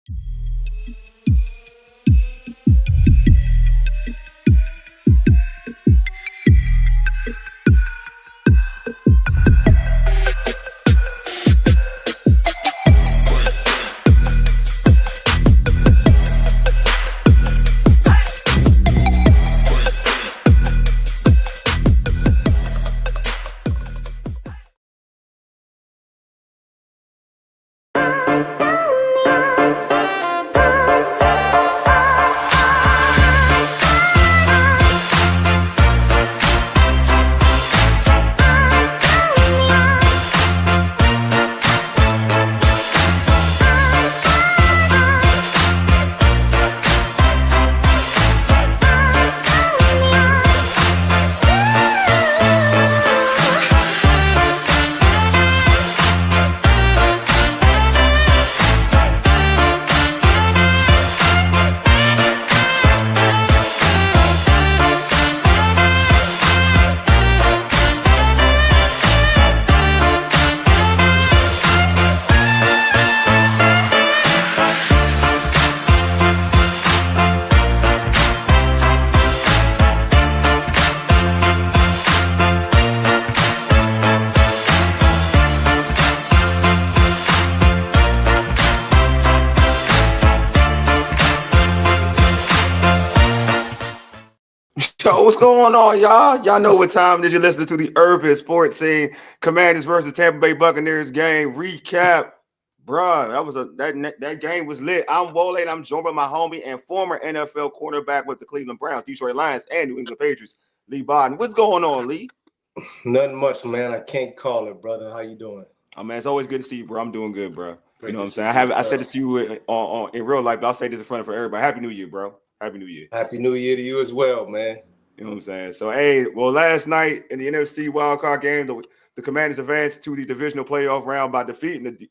Yo, what's going on, y'all? Y'all know what time it is. You're listening to the Urban Sports Scene. Commanders versus Tampa Bay Buccaneers game recap. Bruh, that game was lit. I'm Wole, and I'm joined by my homie and former NFL cornerback with the Cleveland Browns, Detroit Lions, and New England Patriots, Leigh Bodden. What's going on, Leigh? Nothing much, man. I can't call it, brother. How you doing? Oh, man, it's always good to see you, bro. I'm doing good, bro. You know what I'm saying? I said this to you in real life, but I'll say this in front of everybody. Happy New Year, bro. Happy New Year. Happy New Year to you as well, man. You know what I'm saying? So, hey, well, last night in the NFC wildcard game, the Commanders advanced to the divisional playoff round by defeating the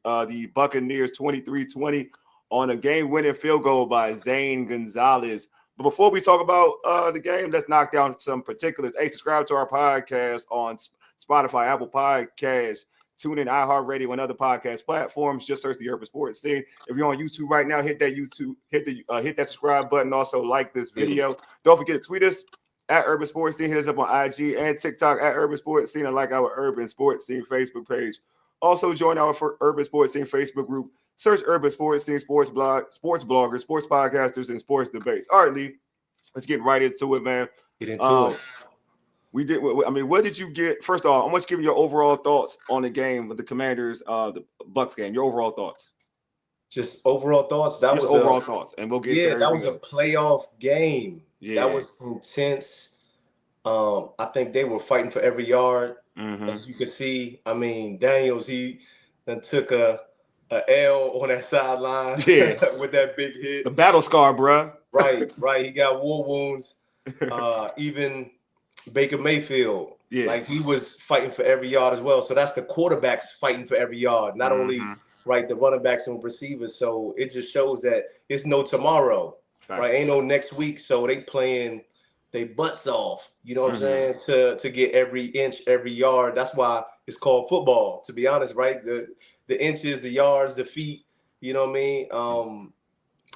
Buccaneers 23-20 on a game-winning field goal by Zane Gonzalez. But before we talk about the game, let's knock down some particulars. Hey, subscribe to our podcast on Spotify, Apple Podcasts, TuneIn, iHeartRadio, and other podcast platforms. Just search the Urban Sports Scene. If you're on YouTube right now, hit that subscribe button. Also, like this video. Don't forget to tweet us at Urban Sports Scene. Hit us up on IG and TikTok at Urban Sports Scene, and like our Urban Sports Scene Facebook page. Also, join our Urban Sports Scene Facebook group. Search Urban Sports Scene, sports bloggers, sports podcasters, and sports debates. All right, Leigh, let's get right into it, man. Get into it. What did you get? First of all, I'm just giving your overall thoughts on the game with the Commanders, the Bucs game. Your overall thoughts. Just overall thoughts. Thoughts, and we'll get to that was a playoff game. Yeah, that was intense. I think they were fighting for every yard. Mm-hmm. As you can see, I mean, Daniels, he then took a L on that sideline. Yeah, with that big hit. The battle scar, bruh. Right. He got war wounds. Even Baker Mayfield, like he was fighting for every yard as well. So that's the quarterbacks fighting for every yard, not only the running backs and receivers. So it just shows that it's no tomorrow, right? Ain't no next week. So they playing they butts off, you know what I'm saying, to get every inch, every yard. That's why it's called football, to be honest, right? The inches, the yards, the feet, you know what I mean?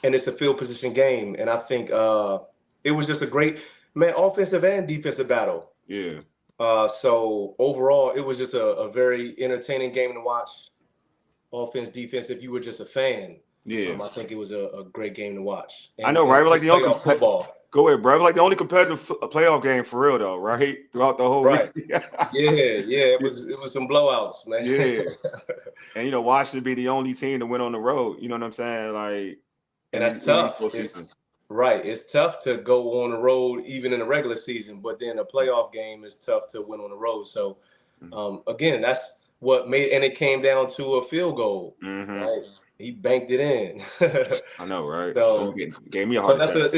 And it's a field position game. And I think it was just a great offensive and defensive battle. Yeah. So overall, it was just a very entertaining game to watch. Offense, defense. If you were just a fan, I think it was a great game to watch. And, I know, right? We're like the only football. Go ahead, bro. Like the only competitive playoff game for real, though, right? Throughout the whole week. Yeah. It was some blowouts, man. Yeah. And Washington be the only team to win on the road. You know what I'm saying? Like, and that's tough. It's tough to go on the road even in the regular season, but then a playoff game is tough to win on the road. So, again, that's what made, and it came down to a field goal. Right? He banked it in. I know, right? So gave me a heart attack.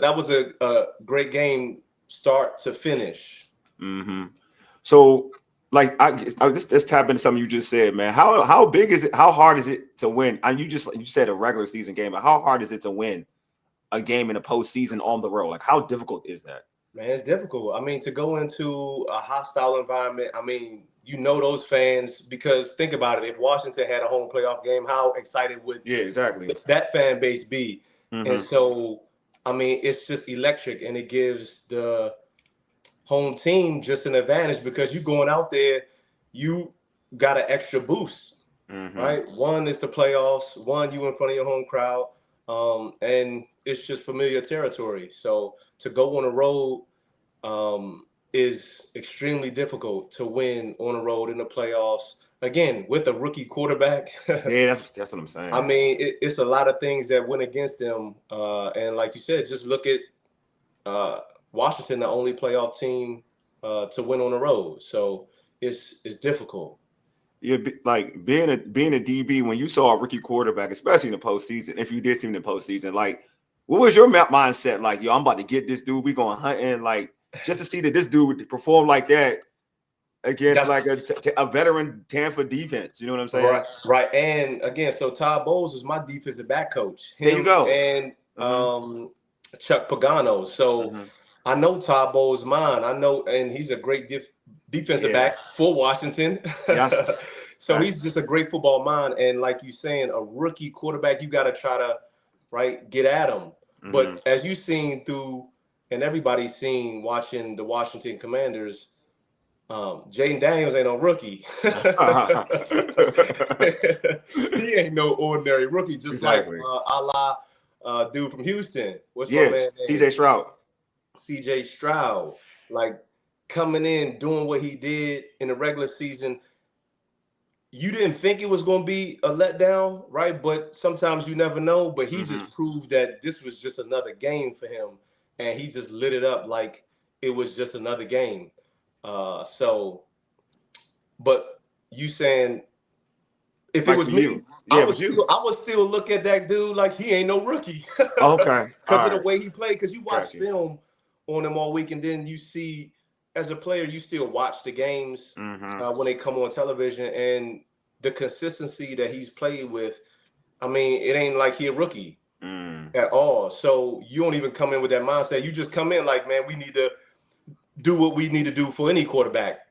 That was a great game, start to finish. So, like, let's tap into something you just said, man. How big is it? How hard is it to win? And you said a regular season game, but how hard is it to win a game in a postseason on the road? Like, how difficult is that? Man, it's difficult. I mean, to go into a hostile environment, I mean, you know those fans, because think about it. If Washington had a home playoff game, how excited would that fan base be? And so, I mean, it's just electric, and it gives the home team just an advantage because you going out there, you got an extra boost, right? One is the playoffs. One, you in front of your home crowd, and it's just familiar territory. So to go on the road is extremely difficult to win on the road in the playoffs. Again, with a rookie quarterback. Yeah, that's what I'm saying. I mean, it's a lot of things that went against them. And like you said, just look at Washington, the only playoff team to win on the road. So it's difficult. Yeah, like being a DB, when you saw a rookie quarterback, especially in the postseason, if you did see him in the postseason, like, what was your mindset? Like, yo, I'm about to get this dude. We going hunting, like, just to see that this dude would perform like that against like a veteran Tampa defense. You know what I'm saying? Right. And again, so Todd Bowles was my defensive back coach. There you go. And Chuck Pagano. So I know Todd Bowles' mind. I know, and he's a great defensive back for Washington. Yes. So he's just a great football mind. And like you're saying, a rookie quarterback, you got to try to get at him. But as you've seen through, and everybody's seen watching the Washington Commanders, Jayden Daniels ain't no rookie. He ain't no ordinary rookie, just like a la dude from Houston. What's my man name? CJ Stroud. CJ Stroud, like coming in, doing what he did in the regular season. You didn't think it was going to be a letdown, right? But sometimes you never know. But he just proved that this was just another game for him. And he just lit it up like it was just another game. But you saying, if it was me, I would still look at that dude like he ain't no rookie. Okay. Because of the way he played. Because you watch film on him all week, and then you see, as a player, you still watch the games when they come on television, and the consistency that he's played with. I mean, it ain't like he a rookie at all. So you don't even come in with that mindset. You just come in like, man, we need to do what we need to do for any quarterback.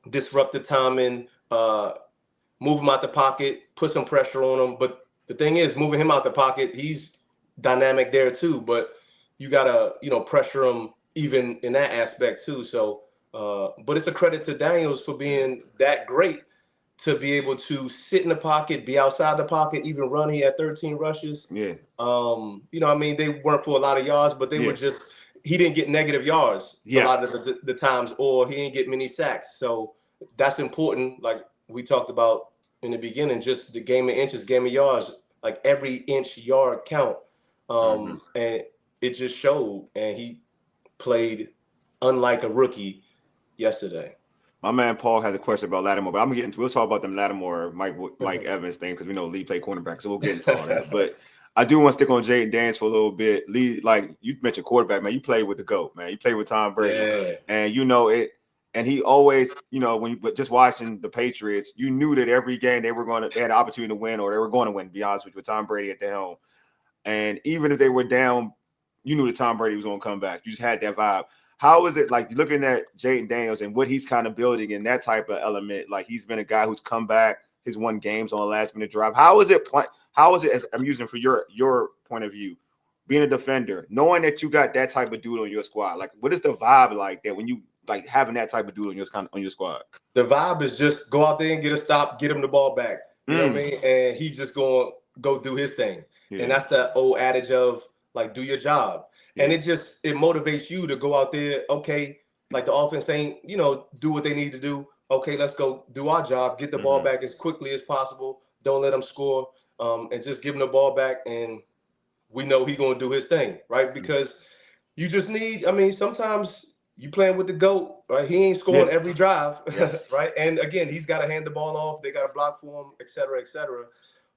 Disrupt the timing, move him out the pocket, put some pressure on him. But the thing is, moving him out the pocket, he's dynamic there too. But you gotta, pressure him even in that aspect too. So, but it's a credit to Daniels for being that great to be able to sit in the pocket, be outside the pocket, even run. He had 13 rushes. Yeah. I mean, they weren't for a lot of yards, but they were just, he didn't get negative yards a lot of the times, or he didn't get many sacks. So that's important. Like we talked about in the beginning, just the game of inches, game of yards, like every inch yard count. And it just showed, and he played unlike a rookie yesterday. My man Paul has a question about Lattimore, but we'll talk about them Lattimore, Mike Evans thing, because we know Leigh played cornerback, so we'll get into all that. But I do want to stick on Jayden Daniels for a little bit. Leigh, like you mentioned quarterback, man, you played with the GOAT, man. You played with Tom Brady. And you know it. And he always, when you just watching the Patriots, you knew that every game they had an opportunity to win, or they were going to win, to be honest with Tom Brady at the helm. And even if they were down, you knew that Tom Brady was going to come back. You just had that vibe. How is it like looking at Jayden Daniels and what he's kind of building in that type of element? Like he's been a guy who's come back, he's won games on a last minute drive. How is it, as I'm using for your point of view, being a defender, knowing that you got that type of dude on your squad? Like, what is the vibe like that when you like having that type of dude on your squad? The vibe is just go out there and get a stop, get him the ball back. You know what I mean? And he's just going to go do his thing. Yeah. And that's the old adage of like, do your job. Yeah. And it motivates you to go out there. Okay. Like the offense ain't, do what they need to do. Okay, let's go do our job, get the ball back as quickly as possible. Don't let him score, and just give him the ball back. And we know he's going to do his thing, right? Because you just need, sometimes you playing with the GOAT, right? He ain't scoring every drive, right? And again, he's got to hand the ball off. They got to block for him, et cetera, et cetera.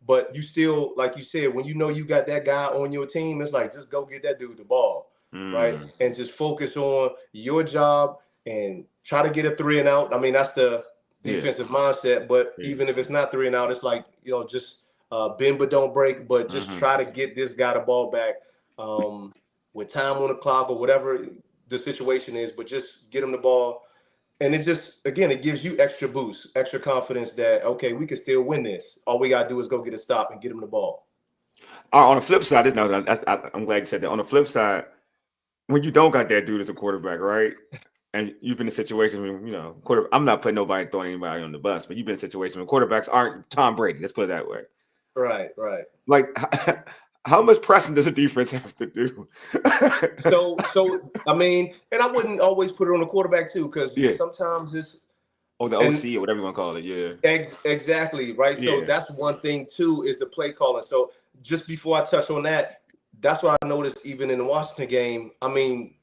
But you still, like you said, when you know you got that guy on your team, it's like, just go get that dude the ball, right? And just focus on your job and try to get a 3 and out. I mean, that's the defensive mindset. But even if it's not 3 and out, it's like, just bend but don't break. But just try to get this guy the ball back with time on the clock or whatever the situation is. But just get him the ball And it just, again, it gives you extra boost, extra confidence that, okay, we can still win this. All we got to do is go get a stop and get him the ball. On the flip side, I'm glad you said that. On the flip side, when you don't got that dude as a quarterback, right? And you've been in situations when, I'm not putting throwing anybody on the bus, but you've been in situations when quarterbacks aren't Tom Brady. Let's put it that way. Right. Like, how much pressing does a defense have to do? So I mean, and I wouldn't always put it on the quarterback too, because sometimes it's the OC or whatever you want to call it. Yeah. Exactly. Right. Yeah. So that's one thing too, is the play calling. So just before I touch on that, that's what I noticed even in the Washington game. I mean,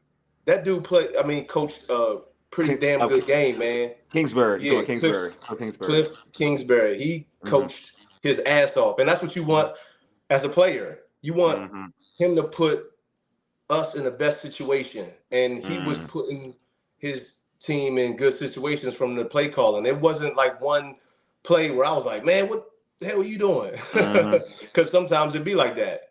that dude coached a pretty damn good game, man. Kingsbury. Yeah, Cliff Kingsbury. He coached his ass off. And that's what you want as a player. You want him to put us in the best situation. And he was putting his team in good situations from the play calling. It wasn't like one play where I was like, man, what the hell are you doing? Because sometimes it'd be like that.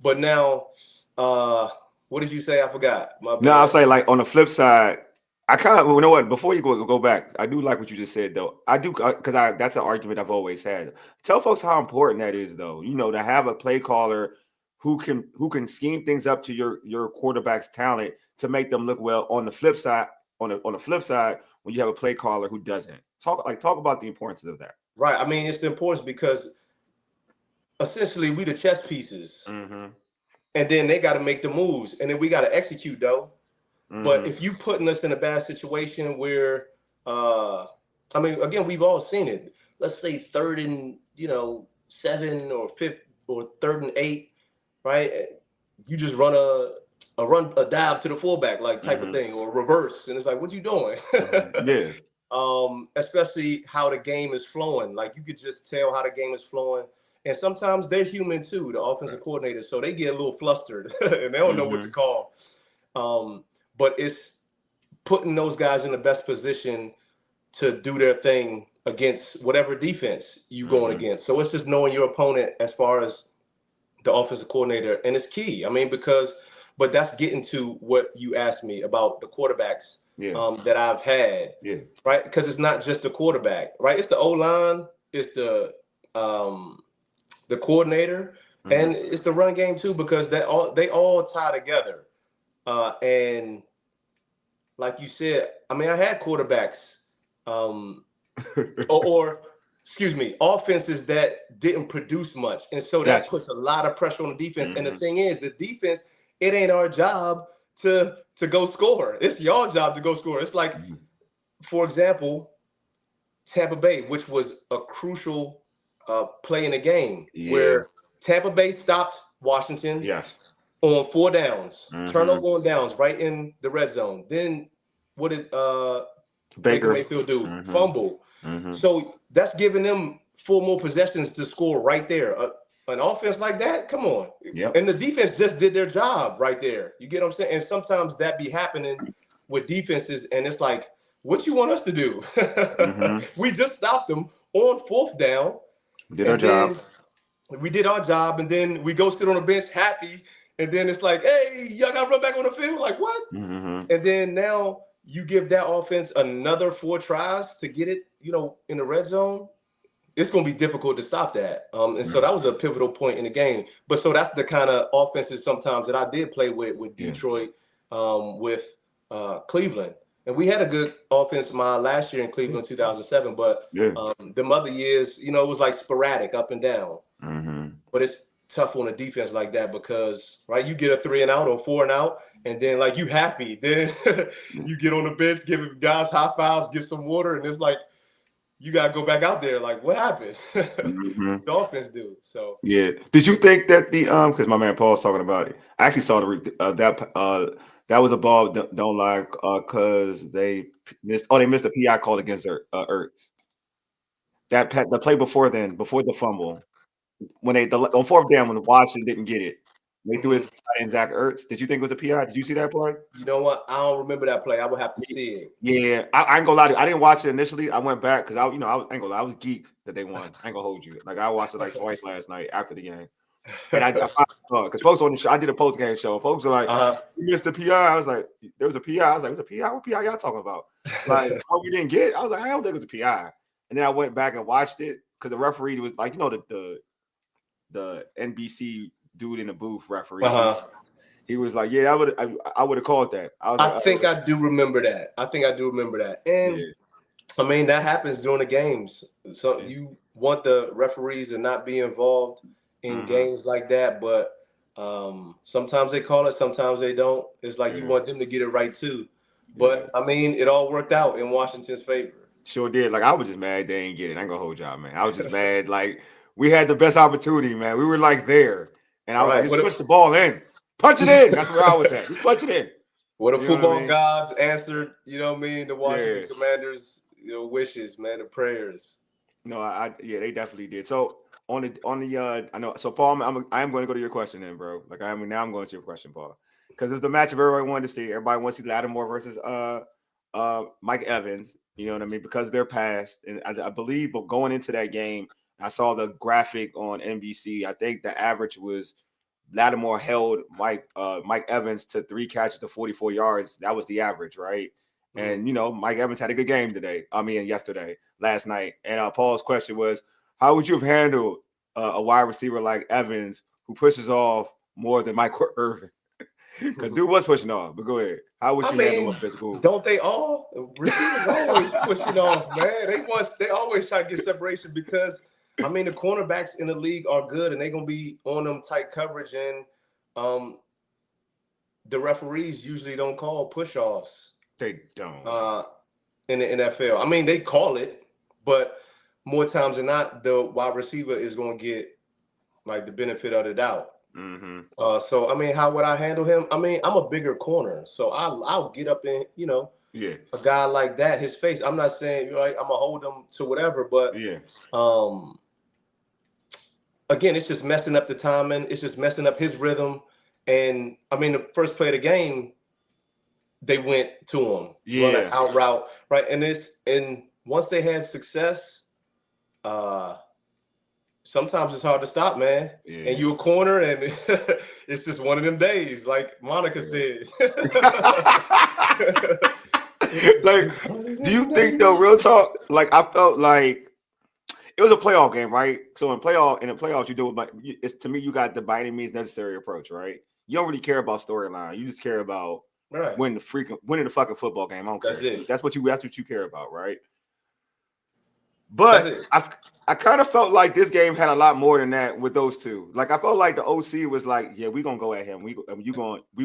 But now, what did you say? I forgot. No, I'll say, like, on the flip side, I kind of, you know what, before you go back, I do like what you just said, though. I do, because that's an argument I've always had. Tell folks how important that is, though, to have a play caller who can scheme things up to your quarterback's talent to make them look well. On the flip side, on the flip side, when you have a play caller who doesn't. Talk about the importance of that. Right. I mean, it's the importance because essentially we the chess pieces. And then they got to make the moves, and then we got to execute, though. But if you putting us in a bad situation where, I mean, again, we've all seen it. Let's say 3rd and 7 or 5th or 3rd and 8, right? You just run a dive to the fullback, like type of thing, or reverse, and it's like, what you doing? Yeah. Especially how the game is flowing. Like, you could just tell how the game is flowing. And sometimes they're human too, the offensive coordinators. So they get a little flustered and they don't know what to call. But it's putting those guys in the best position to do their thing against whatever defense you going against. So it's just knowing your opponent as far as the offensive coordinator. And it's key. I mean, but that's getting to what you asked me about the quarterbacks that I've had. Yeah. Right? Because it's not just the quarterback, right? It's the O-line, it's the coordinator, and it's the run game too, because they all tie together. And like you said, I mean, I had quarterbacks, or excuse me, offenses that didn't produce much, and so that puts a lot of pressure on the defense. And the thing is, the defense, it ain't our job to go score. It's your job to go score. It's like, for example, Tampa Bay, which was a crucial play in the game where Tampa Bay stopped Washington on 4 downs, turnover on downs right in the red zone. Then what did Baker Mayfield do? Fumble. So that's giving them 4 more possessions to score right there. An offense like that, come on. And the defense just did their job right there. You get what I'm saying? And sometimes that be happening with defenses, and it's like, what you want us to do? We just stopped them on 4th down. We did our job. We did our job, and then we go sit on the bench happy, and then it's like, hey, y'all got to run back on the field? Like, what? And then now you give that offense another 4 tries to get it, in the red zone. It's going to be difficult to stop that. And so that was a pivotal point in the game. But so that's the kind of offenses sometimes that I did play with Detroit, with Cleveland. And we had a good offense my last year in Cleveland, 2007. But them other years, it was like sporadic, up and down. But it's tough on a defense like that because, right, you get a 3 and out or 4 and out, and then, like, you happy. Then you get on the bench, give guys high fives, get some water, and it's like, you got to go back out there. Like, what happened? The offense do. So, yeah. Did you think that because my man Paul's talking about it, I actually saw that was a ball, don't lie, because they missed the PI call against Ertz. The play before the fumble, when on 4th down, when Washington didn't get it, they threw it to Zach Ertz. Did you think it was a PI? Did you see that play? You know what? I don't remember that play. I would have to see it. Yeah, I ain't gonna lie to you. I didn't watch it initially. I went back because I ain't gonna lie, I was geeked that they won. I ain't gonna hold you. Like, I watched it like twice last night after the game. And I because folks on the show, I did a post game show. Folks are like, "You missed the PI." I was like, "There was a PI." I was like, "It was a PI? What PI y'all talking about?" Like, what we didn't get. I was like, "I don't think it was a PI." And then I went back and watched it because the referee was like, the NBC dude in the booth referee. He was like, "Yeah, I would have called that." I think I do remember that. And I mean, that happens during the games. So you want the referees to not be involved in games like that, but sometimes they call it, sometimes they don't. It's like you want them to get it right too. But I mean, it all worked out in Washington's favor. Sure did. Like, I was just mad they ain't get it. I ain't gonna hold y'all, man. I was just mad. Like, we had the best opportunity, man. We were like there, and I was like, just punch the ball in, punch it in. That's where I was at. Just punch it in. What the football gods answered, you know what I mean? The Washington Commanders, wishes, man, the prayers. No, they definitely did. So on the I know. So Paul, I am going to go to your question then, bro. Like now I'm going to your question, Paul, because it's the matchup everybody wanted to see. Everybody wants to see Lattimore versus Mike Evans. You know what I mean? Because they're past, and I believe, but going into that game, I saw the graphic on NBC. I think the average was Lattimore held Mike Evans to 3 catches to 44 yards. That was the average, right? And Mike Evans had a good game last night. And Paul's question was, how would you have handled a wide receiver like Evans who pushes off more than Mike Irvin? Because dude was pushing off. But go ahead. How would you handle a physical? Don't they all? Receivers always pushing off, man. They always try to get separation because I mean the cornerbacks in the league are good and they're gonna be on them tight coverage, and the referees usually don't call push-offs. They don't. In the NFL. I mean, they call it, but more times than not, the wide receiver is gonna get like the benefit of the doubt. So I mean, how would I handle him? I mean, I'm a bigger corner, so I'll get up in a guy like that, his face. I'm not saying I'm gonna hold him to whatever, but again, it's just messing up the timing. It's just messing up his rhythm. And I mean, the first play of the game, they went to him, run an out route, right? And once they had success, sometimes it's hard to stop, man. And you a corner, and it's just one of them days, like Monica said. Like, do you think though, real talk? Like, I felt like it was a playoff game, right? So in the playoffs, you do it. To me, you got the by any means necessary approach, right? You don't really care about storyline. You just care about winning the fucking football game. I don't care. That's what you care about, right? But I kind of felt like this game had a lot more than that with those two. Like, I felt like the OC was like, "Yeah, we're gonna go at him. We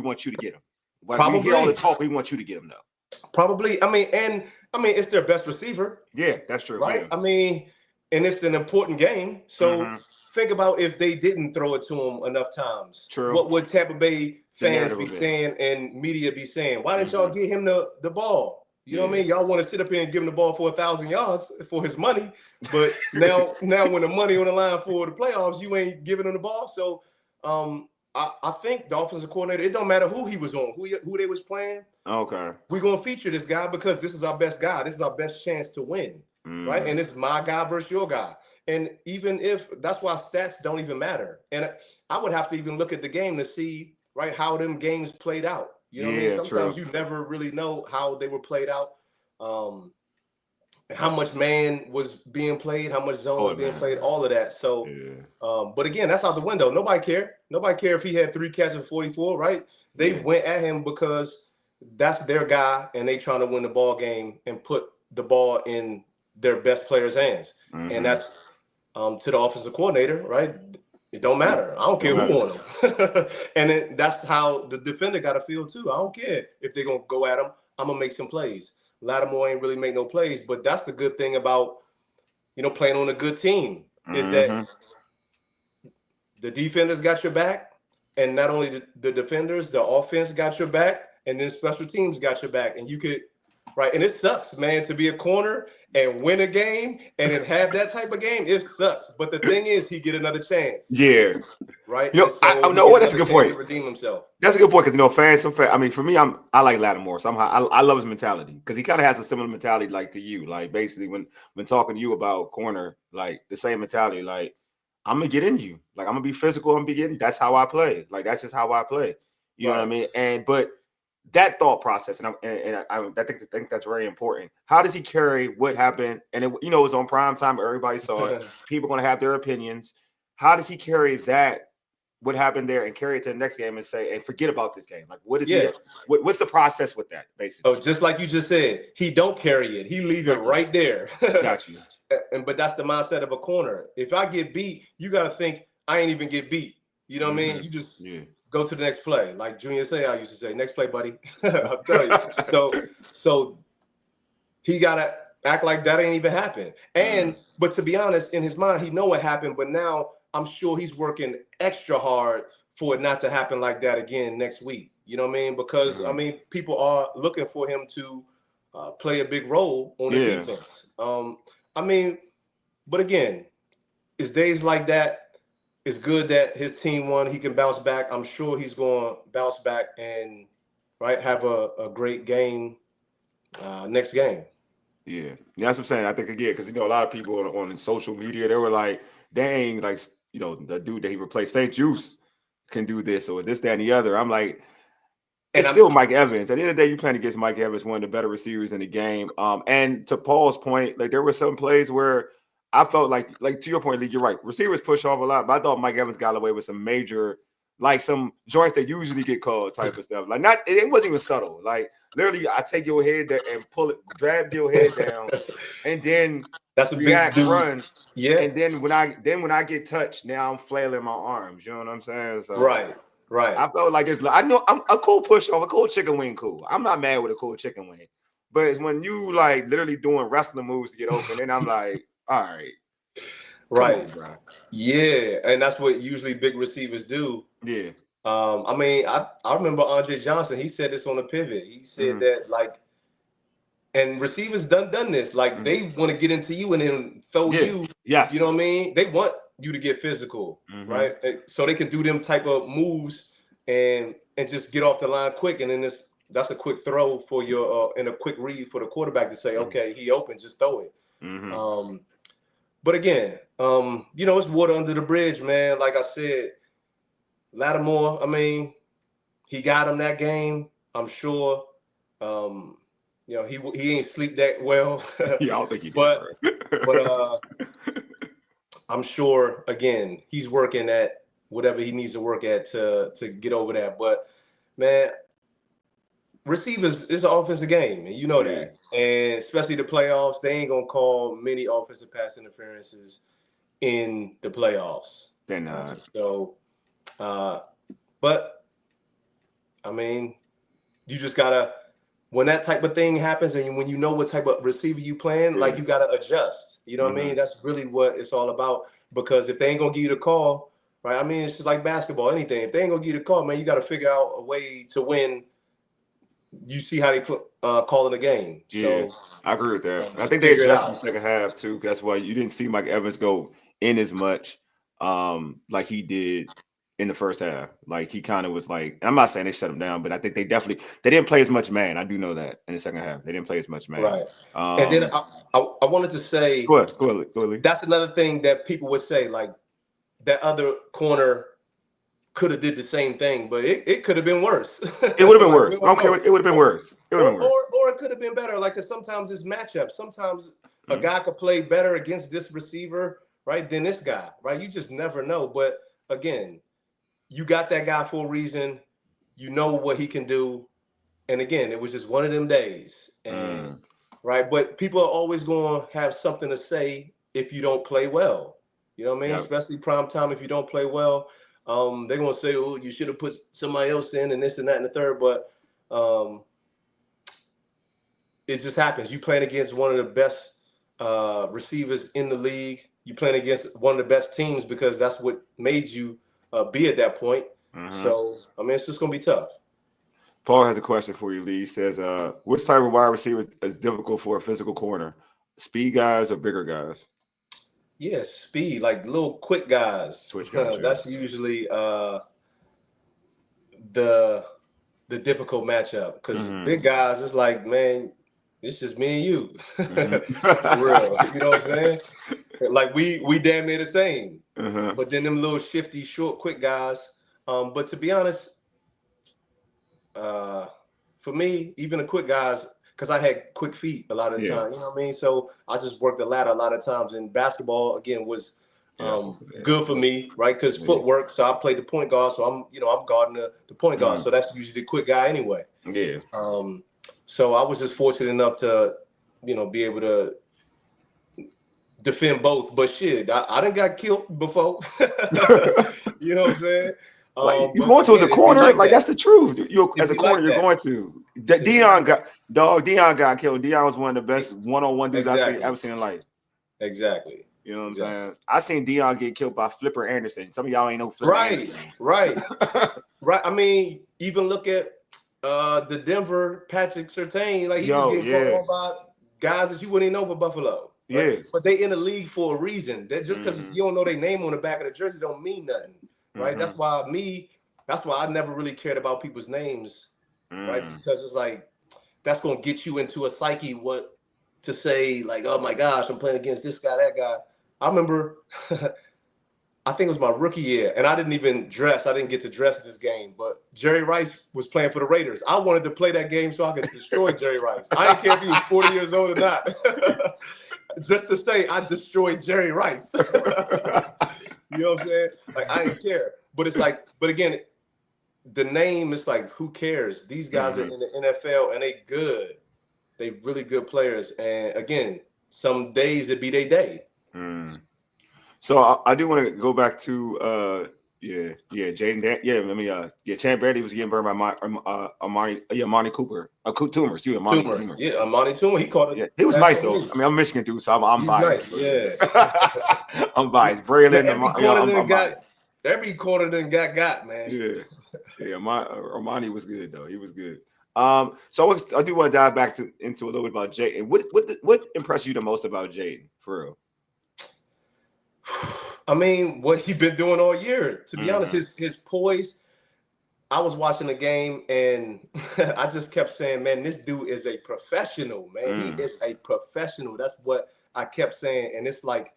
want you to get him. Like, probably. We hear all the talk. We want you to get him, though." Probably. I mean, it's their best receiver. Yeah, that's true. Right. Yeah. I mean, and it's an important game. So think about if they didn't throw it to him enough times. True. What would Tampa Bay fans be saying and media be saying? Why didn't y'all get him the ball? You know what I mean? Y'all want to sit up here and give him the ball for 1,000 yards for his money, but now when the money on the line for the playoffs, you ain't giving him the ball. So I think the offensive coordinator, it don't matter who he was on, who they was playing. Okay. We're gonna feature this guy because this is our best guy. This is our best chance to win, right? And it's my guy versus your guy. And even if that's why stats don't even matter. And I would have to even look at the game to see how them games played out. You know what I mean? Sometimes you never really know how they were played out, how much man was being played, how much zone was being played, all of that. So, but again, that's out the window. Nobody cared. Nobody cared if he had 3 catches for 44, right? They went at him because that's their guy, and they trying to win the ball game and put the ball in their best player's hands. And that's to the offensive coordinator, right? It don't matter. I don't care who on him. And then that's how the defender got to feel too. I don't care if they're going to go at him. I'm going to make some plays. Lattimore ain't really make no plays, but that's the good thing about, playing on a good team is that the defenders got your back, and not only the defenders, the offense got your back, and then special teams got your back. And you could, and it sucks, man, to be a corner and win a game and then have that type of game. It sucks. But the thing is, he get another chance. Yeah. Right? So I know what, that's a good point. To redeem himself. That's a good point because, some fans, I mean, for me, I like Lattimore. Somehow I love his mentality because he kind of has a similar mentality like to you. Like, basically, when talking to you about corner, like the same mentality, like, I'm gonna get in you. Like I'm gonna be physical. I'm gonna be getting. That's how I play. Like that's just how I play. You know what I mean? And but that thought process, and I think that's very important. How does he carry what happened? And it, it was on prime time. Everybody saw it. People are gonna have their opinions. How does he carry that? What happened there and carry it to the next game and say and forget about this game? Like what is he? What's the process with that? Basically, just like you just said, he don't carry it. He leave it right there. Got you. But that's the mindset of a corner. If I get beat, you got to think I ain't even get beat. You know what I mean? You just go to the next play. Like Junior say, I used to say, next play, buddy. I'll tell you. So he got to act like that ain't even happened. And but to be honest, in his mind, he know what happened. But now I'm sure he's working extra hard for it not to happen like that again next week. You know what I mean? Because I mean, people are looking for him to play a big role on the defense. I mean, but again, it's days like that. It's good that his team won. He can bounce back. I'm sure he's going to bounce back and have a great game next game. Yeah, that's what I'm saying. I think again because a lot of people on social media they were like, "Dang, like the dude that he replaced, St. Juice, can do this or this, that, and the other." I'm like, it's still Mike Evans. At the end of the day, you playing against Mike Evans, one of the better receivers in the game. And to Paul's point, like there were some plays where I felt like to your point, Leigh, you're right. Receivers push off a lot, but I thought Mike Evans got away with some major, like some joints that usually get called type of stuff. Like it wasn't even subtle. Like literally, I take your head there and pull it, grab your head down, and then that's a react, big run. Yeah. And then when I get touched, now I'm flailing my arms. You know what I'm saying? So right. I felt like I know I'm a cool push off, a cool chicken wing, cool. I'm not mad with a cool chicken wing, but it's when you like literally doing wrestling moves to get open, then I'm like, all right. Right. On, bro. Yeah. And that's what usually big receivers do. Yeah. I mean, I remember Andre Johnson, he said this on the pivot. He said that like, and receivers done this. Like they want to get into you and then throw you. Yes. You know what I mean? They want you to get physical, right? So they can do them type of moves and just get off the line quick. And then that's a quick throw for your and a quick read for the quarterback to say, okay, he open, just throw it. But again, it's water under the bridge, man. Like I said, Lattimore, I mean, he got him that game, I'm sure. He ain't sleep that well. Yeah, I don't think he did. But I'm sure again he's working at whatever he needs to work at to get over that. But man, receivers is an offensive game, and you know that. And especially the playoffs, they ain't gonna call many offensive pass interferences in the playoffs. They're not. But I mean, you just gotta. When that type of thing happens and when you know what type of receiver you playing, like you got to adjust. You know what I mean? That's really what it's all about. Because if they ain't going to give you the call, right? I mean, it's just like basketball, anything. If they ain't going to give you the call, man, you got to figure out a way to win. You see how they calling the game. Yeah, so, I agree with that. I think they adjusted in the second half, too. That's why you didn't see Mike Evans go in as much like he did in the first half. Like he kind of was like, I'm not saying they shut him down, but I think they didn't play as much man. I do know that in the second half they didn't play as much man. Right. And then I wanted to say, go ahead. That's another thing that people would say, like that other corner could have did the same thing, but it could have been worse. It would have been worse. I don't care. It would have been worse. Or it could have been better. Like, cause sometimes it's matchups. Sometimes a guy could play better against this receiver, right, than this guy, right? You just never know. But again, you got that guy for a reason. You know what he can do. And again, it was just one of them days. And right. But people are always going to have something to say if you don't play well. You know what I mean? Yep. Especially prime time, if you don't play well. They're going to say, oh, you should have put somebody else in and this and that and the third. But it just happens. You playing against one of the best receivers in the league. You playing against one of the best teams because that's what made you be at that point. So, I mean, it's just going to be tough. Paul has a question for you, Leigh. He says, which type of wide receiver is difficult for a physical corner? Speed guys or bigger guys? Yeah, speed, like little quick guys. Switch guys, that's usually the difficult matchup because big guys, it's like, man, it's just me and you. For real. You know what I'm saying? Like we damn near the same. but then them little shifty, short, quick guys. But to be honest, for me, even the quick guys, because I had quick feet a lot of the time, you know what I mean? So I just worked the ladder a lot of times. And basketball, again, was good for me, right? Because footwork. So I played the point guard. So I'm guarding the point guard. So that's usually the quick guy anyway. Yeah. So I was just fortunate enough to, be able to defend both. But shit, I done got killed before. You know what I'm saying? Like you going to as a corner, like that's the truth. You as a corner, you're going to. Dion got killed. Dion was one of the best one-on-one dudes I've ever seen in life. Exactly. You know what I'm saying? I seen Dion get killed by Flipper Anderson. Some of y'all ain't know Flipper Anderson. Right. I mean, even look at the Denver Patrick Surtain. Like he was getting called by guys that you wouldn't even know for Buffalo. Right? Yeah. But they in the league for a reason. That just because you don't know their name on the back of the jersey don't mean nothing. Right. That's why I never really cared about people's names. Right. Because it's like that's gonna get you into a psyche what to say, like, oh my gosh, I'm playing against this guy, that guy. I remember I think it was my rookie year, and I didn't even dress. I didn't get to dress this game, but Jerry Rice was playing for the Raiders. I wanted to play that game so I could destroy Jerry Rice. I didn't care if he was 40 years old or not. Just to say I destroyed Jerry Rice. You know what I'm saying? Like, I didn't care. But it's like, but again, the name is like, who cares? These guys are in the NFL and they good. They really good players. And again, some days it be their day. So I do want to go back to Jayden. Champ Brady was getting burned by Amani Cooper. Toomer. Yeah, Amani Toomer. He caught it. Yeah, he was nice though. I mean, I'm a Michigan dude, so I'm biased. Nice. Yeah. I'm biased. Braylon. Every corner then got man. Yeah. Amani was good though. He was good. So I do want to dive back into a little bit about Jayden. What impressed you the most about Jayden, for real? I mean, what he been doing all year. To be honest, his poise. I was watching the game and I just kept saying, man, this dude is a professional, man. He is a professional. That's what I kept saying. And it's like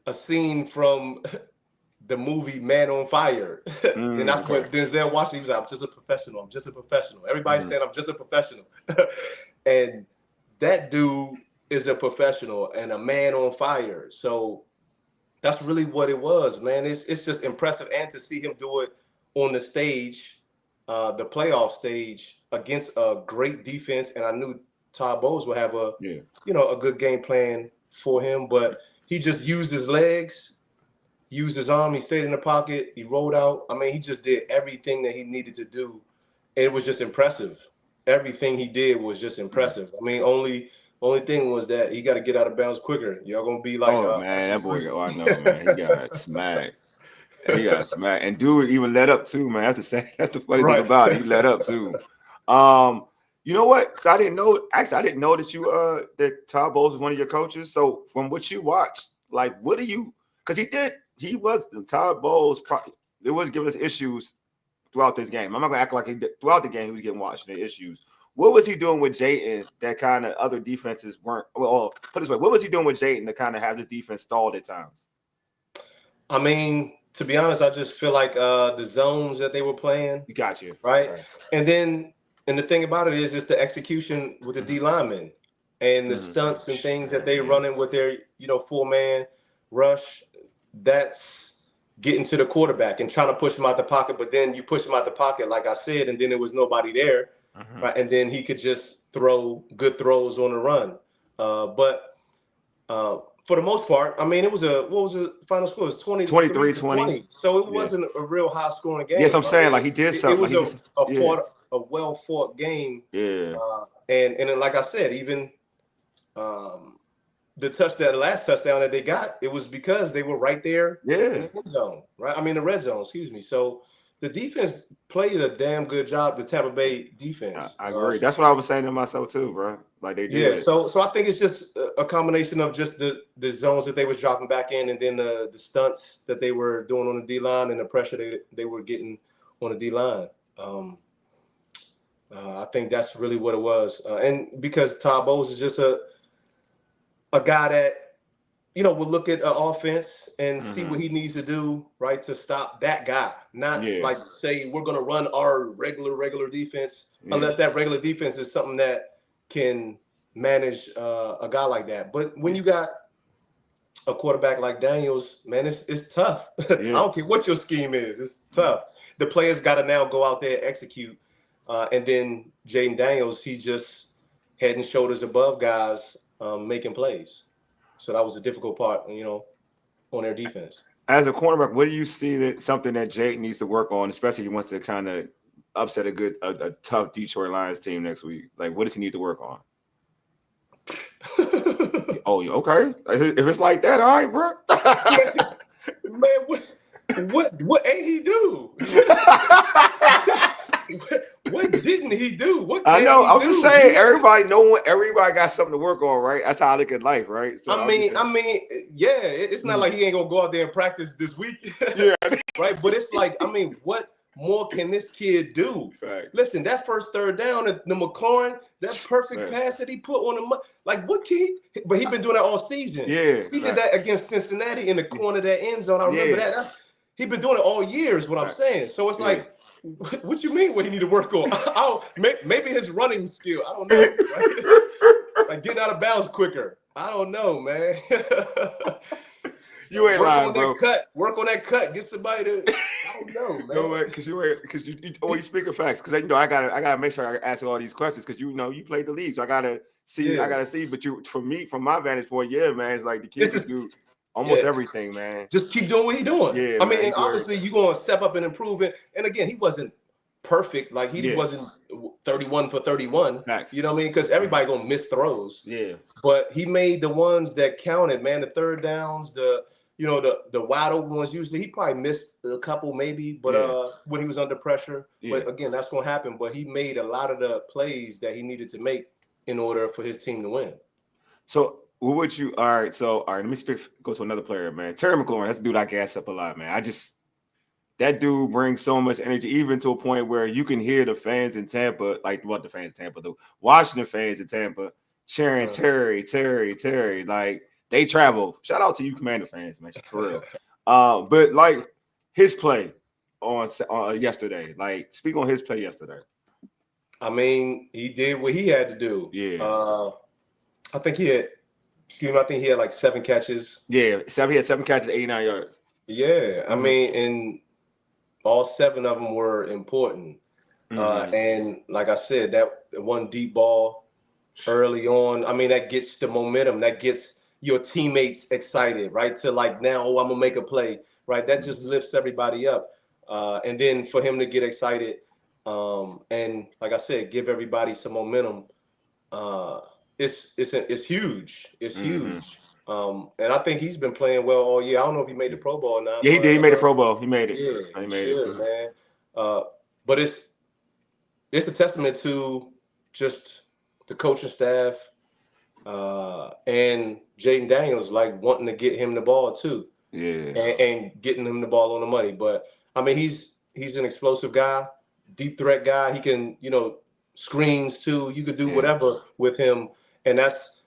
a scene from the movie Man on Fire. And that's what Denzel Washington, he was like, I'm just a professional. Everybody said I'm just a professional. And that dude is a professional and a man on fire. So that's really what it was, man. It's just impressive. And to see him do it on the stage, the playoff stage, against a great defense. And I knew Todd Bowles would have a good game plan for him, but he just used his legs, used his arm. He stayed in the pocket. He rolled out. I mean, he just did everything that he needed to do. And it was just impressive. Everything he did was just impressive. I mean, only thing was that he got to get out of bounds quicker. Y'all gonna be like, man, that boy. I know, man. He got smacked. And dude even let up too, man. That's the funny thing about it. He let up too. You know what? Because I didn't know. Actually, I didn't know that that Todd Bowles was one of your coaches. So from what you watched, like, what do you? Because Todd Bowles. It was giving us issues throughout this game. I'm not gonna act like throughout the game he was getting watched the issues. What was he doing with Jayden that kind of other defenses weren't? Well, put it this way, what was he doing with Jayden to kind of have this defense stalled at times? I mean, to be honest, I just feel like the zones that they were playing. You got you. Right. And the thing about it is the execution with the D linemen and the stunts and things that they running with their, full man rush. That's getting to the quarterback and trying to push him out the pocket. But then you push him out the pocket, like I said, and then there was nobody there. Right. And then he could just throw good throws on the run. But for the most part, I mean, what was the final score? It was 23-20. So it wasn't a real high scoring game. Yes, I'm saying, like, he did something. It was a well fought game. Yeah. And then, like I said, even the last touchdown that they got, it was because they were right there in the red zone, right? I mean, the red zone, excuse me. So the defense played a damn good job, the Tampa Bay defense. I agree. That's what I was saying to myself too, bro. Like, they did. Yeah, so I think it's just a combination of just the zones that they was dropping back in, and then the stunts that they were doing on the D-line and the pressure they were getting on the D-line. I think that's really what it was. And because Todd Bowles is just a guy that, will look at an offense and see what he needs to do, right, to stop that guy. Not like say we're going to run our regular defense unless that regular defense is something that can manage a guy like that. But when you got a quarterback like Daniels, man, it's tough. I don't care what your scheme is. It's tough. The players got to now go out there, execute. And then Jayden Daniels, he just head and shoulders above guys making plays. So that was a difficult part, on their defense. As a cornerback, what do you see that something that Jayden needs to work on, especially if he wants to kind of upset a tough Detroit Lions team next week? Like, what does he need to work on? Oh, okay. If it's like that, all right, bro. Man, what ain't he do? What didn't he do? What I know. I'm just saying, everybody got something to work on, right? That's how I look at life, right? So I mean, yeah. It's not like he ain't gonna go out there and practice this week, right? But it's like, what more can this kid do? Right. Listen, that first third down, the McLaurin, that perfect pass that he put on the like, what can he? But he been doing that all season. Yeah, he did that against Cincinnati in the corner of that end zone. I remember that. He been doing it all year, is what I'm saying. So it's like, what you mean? What he need to work on? Maybe his running skill. I don't know. Right? Like getting out of bounds quicker. I don't know, man. You ain't lying, bro. Work on that cut. Get somebody to. I don't know, man. You know what? Because you always speak of facts. Because I gotta make sure I answer all these questions. Because you played the league, so I gotta see. I gotta see. But from my vantage point, man, it's like the kid can do almost everything, man. Just keep doing what he's doing. Yeah, I mean, and obviously you're gonna step up and improve it. And again, he wasn't perfect. Like he wasn't 31 for 31. Facts. You know what I mean? Because everybody gonna miss throws. Yeah. But he made the ones that counted, man. The third downs, the wide open ones. Usually he probably missed a couple, maybe, but when he was under pressure. But again, that's gonna happen. But he made a lot of the plays that he needed to make in order for his team to win. So what would you? All right. Let me go to another player, man. Terry McLaurin. That's a dude I gas up a lot, man. That dude brings so much energy, even to a point where you can hear the fans in Tampa, the Washington fans in Tampa cheering Terry. Like they travel. Shout out to you, Commander fans, man, for real. But like his play on yesterday, like speak on his play yesterday. I mean, he did what he had to do. Yeah. I think he had like 7 catches. Yeah, he had 7 catches, 89 yards. Yeah, I mean, and all 7 of them were important. And like I said, that one deep ball early on, I mean, that gets the momentum, that gets your teammates excited, right? To like now, I'm gonna make a play, right? That just lifts everybody up. And then for him to get excited, and like I said, give everybody some momentum. It's huge. It's huge. And I think he's been playing well all year. I don't know if he made the Pro Bowl or not. Yeah, he did. He made the Pro Bowl. He made it. Yeah, he made it, man. But it's a testament to just the coaching staff and Jayden Daniels, like wanting to get him the ball too. Yeah. And getting him the ball on the money. But I mean, he's an explosive guy, deep threat guy. He can, screens too. You could do whatever with him. And that's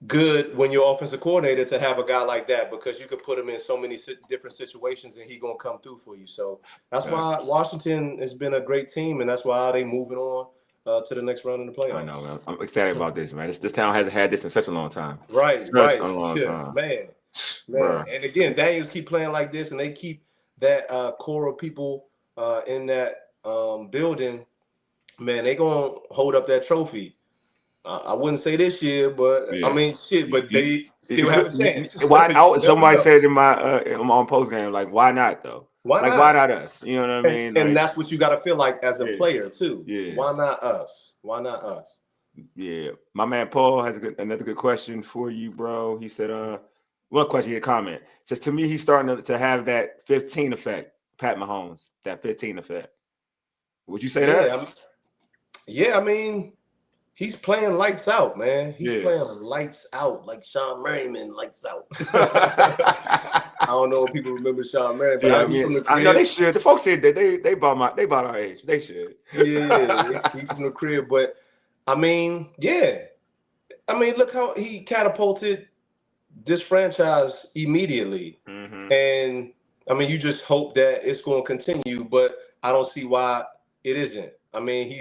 good when you're offensive coordinator to have a guy like that, because you could put him in so many different situations and he's going to come through for you. So that's why Washington has been a great team, and that's why they moving on to the next round in the playoffs. I know, man. I'm ecstatic about this, man. This town hasn't had this in such a long time. Right. A long time. Man. And again, Daniels keep playing like this, and they keep that core of people in that building. Man, they going to hold up that trophy. I wouldn't say this year, but I mean, but they still have a chance. Why not? Somebody said in my on post game, like, why not though? Why not us? You know what I mean? And that's what you got to feel like as a player too. Yeah. Why not us? Why not us? Yeah. My man Paul has another good question for you, bro. He said, "What question? A comment? Says to me, he's starting to have that 15 effect. Pat Mahomes, that 15 effect. Would you say that? Yeah, I mean." He's playing lights out, man. He's playing lights out, like Sean Merriman lights out. I don't know if people remember Sean Merriman, but I know they should. The folks said that they about our age. They should. Yeah, he's from the crib. But I mean, look how he catapulted disfranchised immediately. And I mean, you just hope that it's going to continue, but I don't see why it isn't. I mean,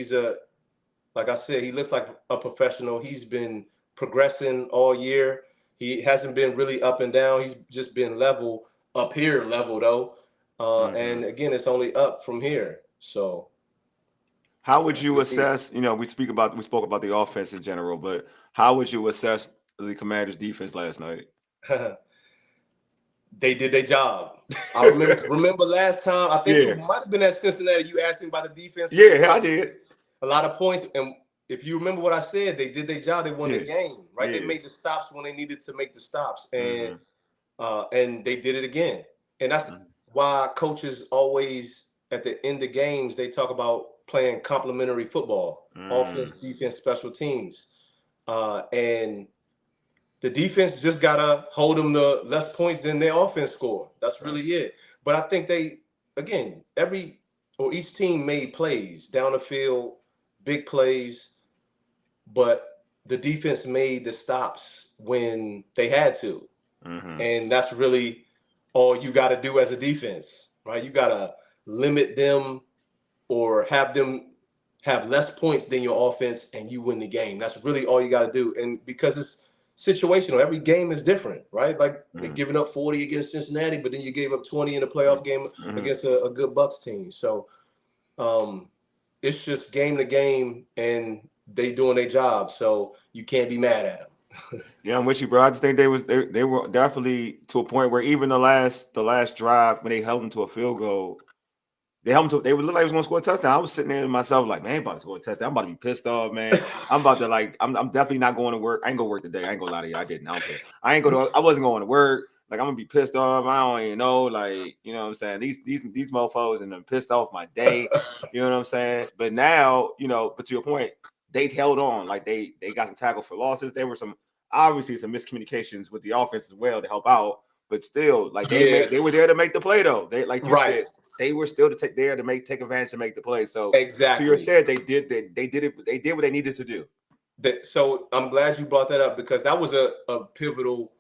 like I said, he looks like a professional. He's been progressing all year. He hasn't been really up and down. He's just been level though. And again, it's only up from here. So how would you assess, we spoke about the offense in general, but how would you assess the Commanders defense last night? They did their job. I remember last time, I think it might have been at Cincinnati, you asked me about the defense. Yeah, I did. A lot of points. And if you remember what I said, they did their job. They won the game, right? They made the stops when they needed to make the stops. And they did it again. And that's why coaches always, at the end of games, they talk about playing complementary football, offense, defense, special teams. And the defense just got to hold them to less points than their offense score. That's really it. But I think each team made plays down the field, big plays, but the defense made the stops when they had to. And that's really all you got to do as a defense, right? You got to limit them or have them have less points than your offense and you win the game. That's really all you got to do. And because it's situational, every game is different, right? Like they're giving up 40 against Cincinnati, but then you gave up 20 in a playoff game against a good Bucs team. So it's just game to game, and they doing their job. So you can't be mad at them. Yeah, I'm with you, bro. I just think they were definitely to a point where even the last drive when they held them to a field goal, they would look like they was gonna score a touchdown. I was sitting there to myself like, man, about to score a touchdown. I'm about to be pissed off, man. I'm about to I'm definitely not going to work. I ain't gonna work today. I ain't gonna lie to you. I don't care. I wasn't going to work. Like, I'm gonna be pissed off. I don't even know. Like, you know what I'm saying? These mofos and I'm pissed off my day. You know what I'm saying? But now, but to your point, they held on. Like they got some tackle for losses. There were obviously some miscommunications with the offense as well to help out. But still, like they were there to make the play though. They, like you said, they were still there to take advantage and make the play. So exactly. To your said, they did it. They did what they needed to do. So I'm glad you brought that up, because that was a pivotal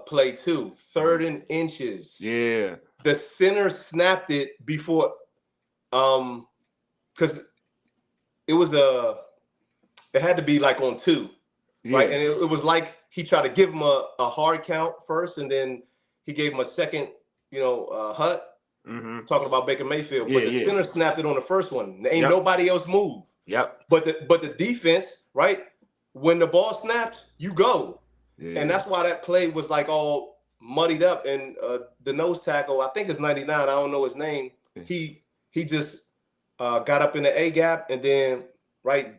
play too. 3rd and inches. Yeah. The center snapped it before, because it had to be like on 2, right? And it was like he tried to give him a hard count first, and then he gave him a second, hut. Talking about Baker Mayfield, but the center snapped it on the first one. Ain't nobody else moved. Yep. But the defense, right? When the ball snaps, you go. And that's why that play was like all muddied up. And the nose tackle, I think it's 99. I don't know his name. He just got up in the A gap and then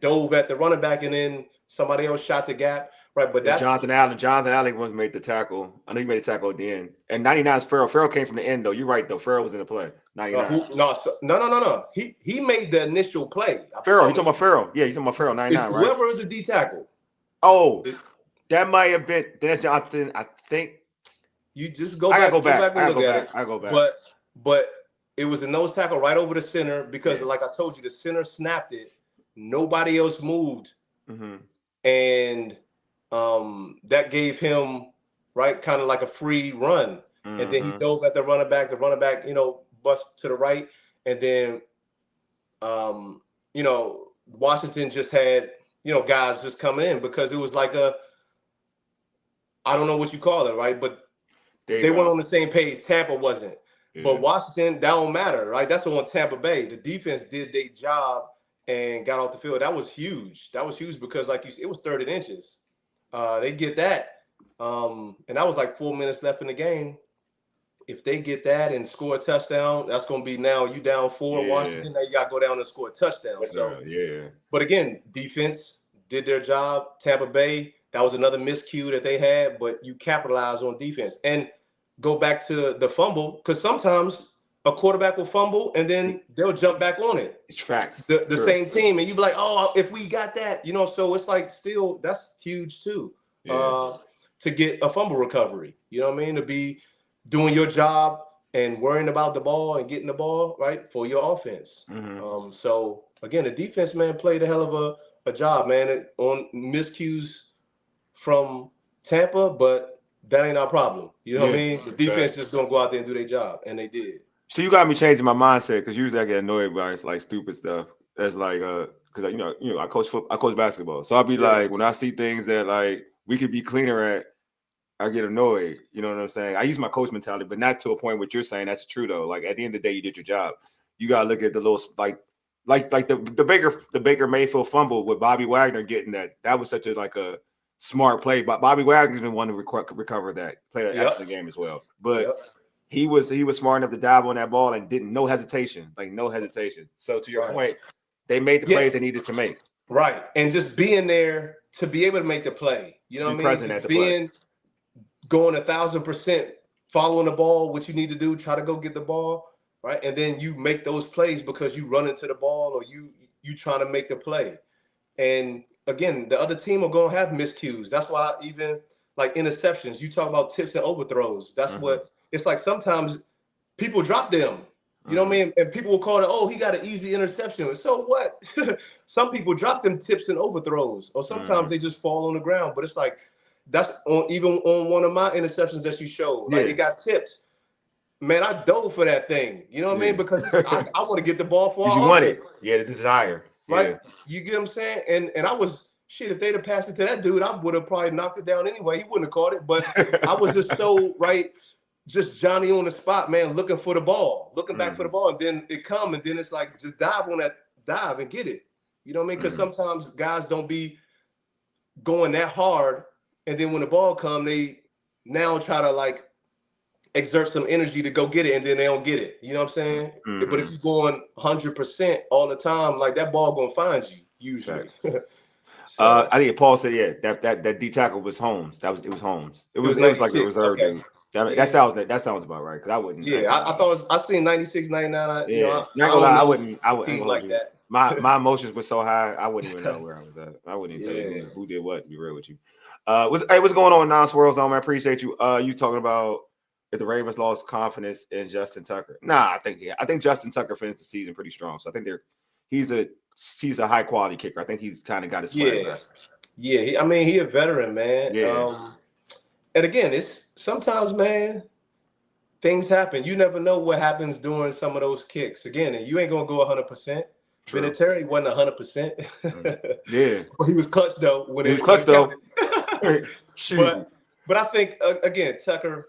dove at the running back, and then somebody else shot the gap. Right, but that's Jonathan Allen was made the tackle. I know he made the tackle at the end. And 99 is Farrell. Farrell came from the end though. You're right though. Farrell was in the play. 99. No. He made the initial play. Farrell, you talking about Farrell? Yeah, you talking about Farrell. 99, right? Whoever is a D tackle. Oh, that might have been. That's Jonathan. I think. You just go back. I go back. But it was the nose tackle right over the center, because like I told you, the center snapped it. Nobody else moved, and that gave him kind of like a free run, and then he dove at the running back. The running back, bust to the right, and then Washington just had guys just coming in, because it was like I don't know what you call it, right? But they weren't on the same page. Tampa wasn't, but Washington, that don't matter, right? That's on Tampa Bay. The defense did their job and got off the field. That was huge. Because like you said, it was 3rd and inches. They get that, and that was like 4 minutes left in the game. If they get that and score a touchdown, that's going to be, now you down 4 Washington. Now you got to go down and score a touchdown. But again, defense did their job. Tampa Bay, that was another miscue that they had, but you capitalize on defense. And go back to the fumble, because sometimes a quarterback will fumble and then they'll jump back on it. It's tracks. The same team. And you'd be like, oh, if we got that, so it's like still, that's huge too. To get a fumble recovery, you know what I mean? To be doing your job and worrying about the ball and getting the ball, right, for your offense. So again, the defense, man, played a hell of a job, man, on miscues from Tampa, but that ain't our problem. You know what I mean? The defense just gonna go out there and do their job, and they did. So you got me changing my mindset because usually I get annoyed by like stupid stuff. That's like because you know I coach basketball, so I'll be like when I see things that like we could be cleaner at, I get annoyed. You know what I'm saying? I use my coach mentality, but not to a point what you're saying. That's true though. Like at the end of the day, you did your job. You gotta look at the little like the Baker Mayfield fumble with Bobby Wagner getting that. That was such a smart play. But Bobby Wagner's been one to recover that. Played an excellent game as well. But he was smart enough to dive on that ball and didn't no hesitation. So to your point, they made the plays they needed to make. Right. And just being there to be able to make the play. You know what I mean? Present at the play. Going 1,000%, following the ball, what you need to do, try to go get the ball. Right. And then you make those plays because you run into the ball or you trying to make the play. And again, the other team are going to have miscues. That's why even like interceptions, you talk about tips and overthrows. That's what it's like. Sometimes people drop them, you know what I mean? And people will call it, oh, he got an easy interception. So what? Some people drop them tips and overthrows, or sometimes they just fall on the ground. But it's like, that's even on one of my interceptions that you showed. Like it got tips. Man, I dove for that thing. You know what I mean? Because I want to get the ball for you want it. Yeah, the desire. Right? You get what I'm saying? And I was, shit, if they'd have passed it to that dude, I would have probably knocked it down anyway. He wouldn't have caught it. But I was just so, just Johnny on the spot, man, looking for the ball, looking back for the ball. And then it come, and then it's like, just dive on that dive and get it. You know what I mean? Because sometimes guys don't be going that hard. And then when the ball come, they now try to exert some energy to go get it, and then they don't get it. You know what I'm saying? But if you're going 100% all the time, like that ball gonna find you usually. I think Paul said, that D tackle was Holmes. It was Holmes. It was like the reserve dude. That sounds about right. Because I wouldn't. I thought I seen 96, 99. You know, not gonna lie, I wouldn't like that. My emotions were so high, I wouldn't even know where I was at. I wouldn't even tell you who did what. To be real with you. What's going on, Non-Swirls? I appreciate you. You talking about if the Ravens lost confidence in Justin Tucker? Nah, I think Justin Tucker finished the season pretty strong. So I think he's a high quality kicker. I think he's kind of got his swag back. Yeah. He a veteran, man. Yeah. And again, it's sometimes, man, things happen. You never know what happens during some of those kicks. Again, and you ain't gonna go 100%. Vinatieri wasn't 100%. Yeah, but he was clutch though. He was clutch though. But I think again, Tucker,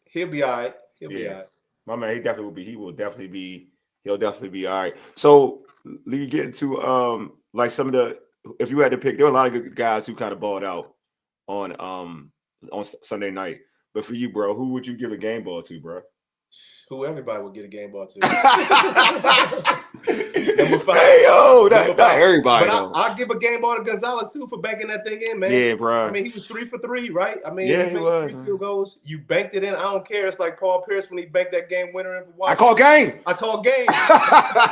he'll be all right. He'll be all right. My man, he definitely will be. He'll definitely be all right. So, Leigh, get into some of the. If you had to pick, there were a lot of good guys who kind of balled out on Sunday night. But for you, bro, who would you give a game ball to, bro? Who everybody would get a game ball to. Number 5. Hey, yo, not everybody. But I'll give a game ball to Gonzalez too for banking that thing in, man. Yeah, bro. He was 3 for 3, right? He was. 3 field goals. You banked it in. I don't care. It's like Paul Pierce when he banked that game winner in for Washington. I call game.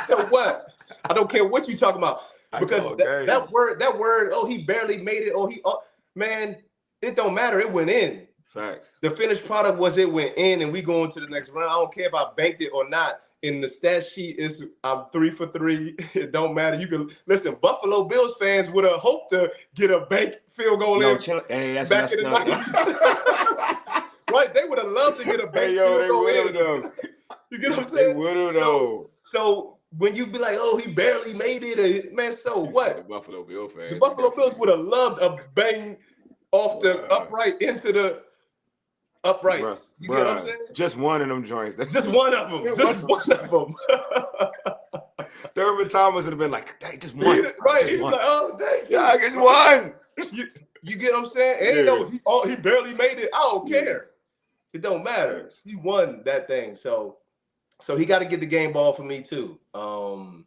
So what? I don't care what you talking about. Because that word, oh, he barely made it. Man, it don't matter. It went in. Facts. The finished product was it went in, and we go into the next round. I don't care if I banked it or not. In the stat sheet is I'm 3 for 3. It don't matter. You can listen. Buffalo Bills fans would have hoped to get a bank field goal in back in the 90s. Right? They would have loved to get a bank field goal in. You get what I'm saying? They would have though. So when you be like, oh, he barely made it, man. So what? The Buffalo Bills fans. The Buffalo Bills would have loved a bang off the upright into the upright. You get what I'm saying? Just one of them joints. Just one of them. Just one of them. Thurman Thomas would have been like, hey, just one. Right. He's like, oh, dang. Yeah, I get one. You get what I'm saying? And he barely made it. I don't care. It don't matter. He won that thing. So he got to get the game ball for me too. Jayden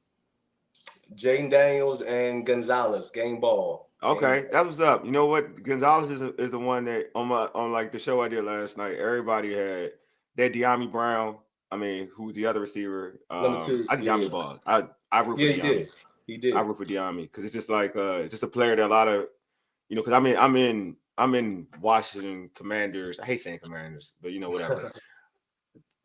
Daniels and Gonzalez, game ball. Okay, that was up. You know what? Gonzalez is the one that on like the show I did last night. Everybody had that De'Ami Brown. Who's the other receiver? Number 2. I De'Ami ball. I root for De'Ami. He did. I root for De'Ami because it's just like it's just a player that a lot of because I'm in Washington Commanders. I hate saying Commanders, but whatever.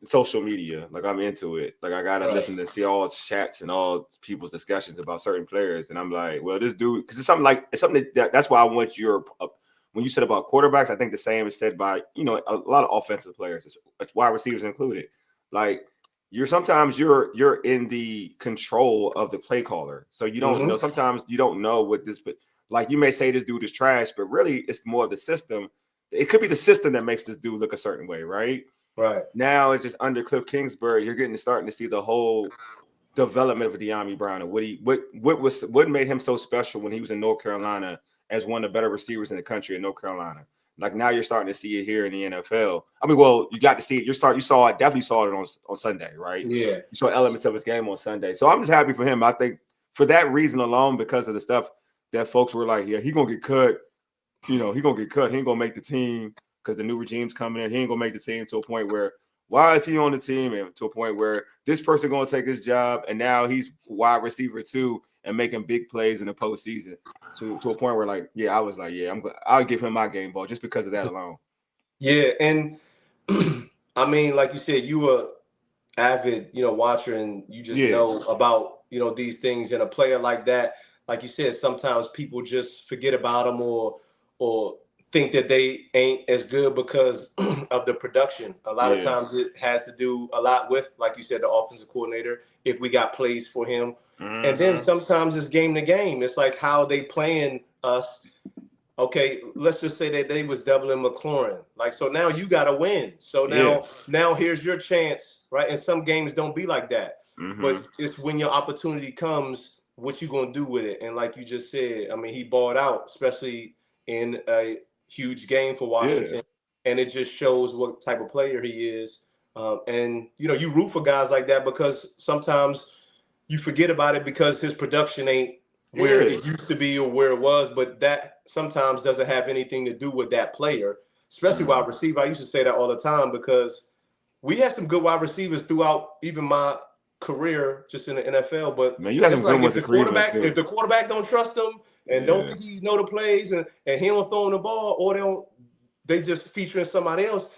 Social media, like I'm into it. Like I gotta listen to see all chats and all people's discussions about certain players, and I'm like, well, this dude, because it's something that's why I want your when you said about quarterbacks, I think the same is said by, a lot of offensive players, wide receivers included. Like sometimes you're in the control of the play caller. So you don't know, sometimes you don't know what this, but like you may say this dude is trash, but really it's more of the system. It could be the system that makes this dude look a certain way, right? Right. Now it's just under Cliff Kingsbury, you're starting to see the whole development of De'Ami Brown and what made him so special when he was in North Carolina as one of the better receivers in the country in North Carolina. Like now you're starting to see it here in the NFL. I mean, well, you got to see it. You saw it, definitely saw it on Sunday, right? Yeah. You saw elements of his game on Sunday. So I'm just happy for him. I think for that reason alone, because of the stuff that folks were like, yeah, he gonna get cut. He gonna get cut. He ain't gonna make the team because the new regime's coming in. He ain't gonna make the team to a point where why is he on the team? And to a point where this person gonna take his job, and now he's wide receiver too and making big plays in the postseason. To a point where I was like, yeah, I'll give him my game ball just because of that alone. Yeah, and I mean, like you said, you were avid, watcher, and you just know about, these things. And a player like that, like you said, sometimes people just forget about them or think that they ain't as good because of the production. A lot of times it has to do a lot with, like you said, the offensive coordinator, if we got plays for him. And then sometimes it's game to game. It's like how they playing us. Okay, let's just say that they was doubling McLaurin. So now you got to win. So now here's your chance, right? And some games don't be like that. But it's when your opportunity comes, what you going to do with it. And like you just said, I mean, he balled out, especially in a huge game for Washington. Yeah. And it just shows what type of player he is. And, you root for guys like that because sometimes you forget about it because his production ain't where it used to be or where it was, but that sometimes doesn't have anything to do with that player, especially wide receiver. I used to say that all the time because we had some good wide receivers throughout even my career just in the NFL. But man, you have some good ones. If the quarterback don't trust him and don't think he know the plays and he don't throw him the ball or they just featuring somebody else,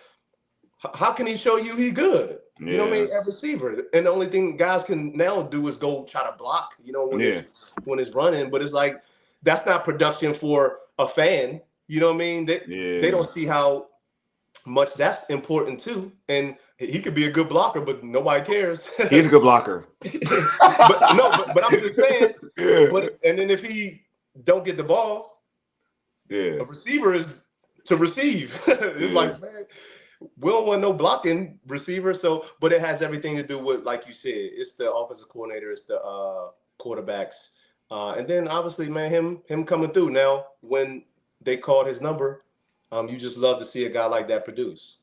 how can he show you he good? You know what I mean? At receiver. And the only thing guys can now do is go try to block, when it's running. But it's like, that's not production for a fan. You know what I mean? They don't see how much that's important too. And he could be a good blocker, but nobody cares. He's a good blocker. but I'm just saying. And then if he don't get the ball, a receiver is to receive. It's like, man, we don't want no blocking receiver. So, but it has everything to do with, like you said, it's the offensive coordinator, it's the quarterbacks, and then obviously, man, him coming through. Now, when they called his number, you just love to see a guy like that produce.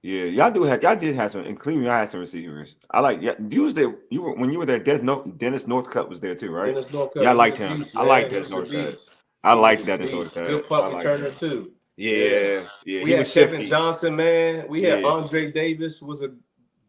Yeah, y'all did have some, including y'all had some receivers. I like. Yeah, you was there. When you were there, Dennis Northcutt was there too, right? Dennis Northcutt. Yeah, I liked him. I like Dennis Northcutt. I like Dennis Northcutt. Good punt returner too. Yeah. We had Kevin Johnson, man. We had Andre Davis, was a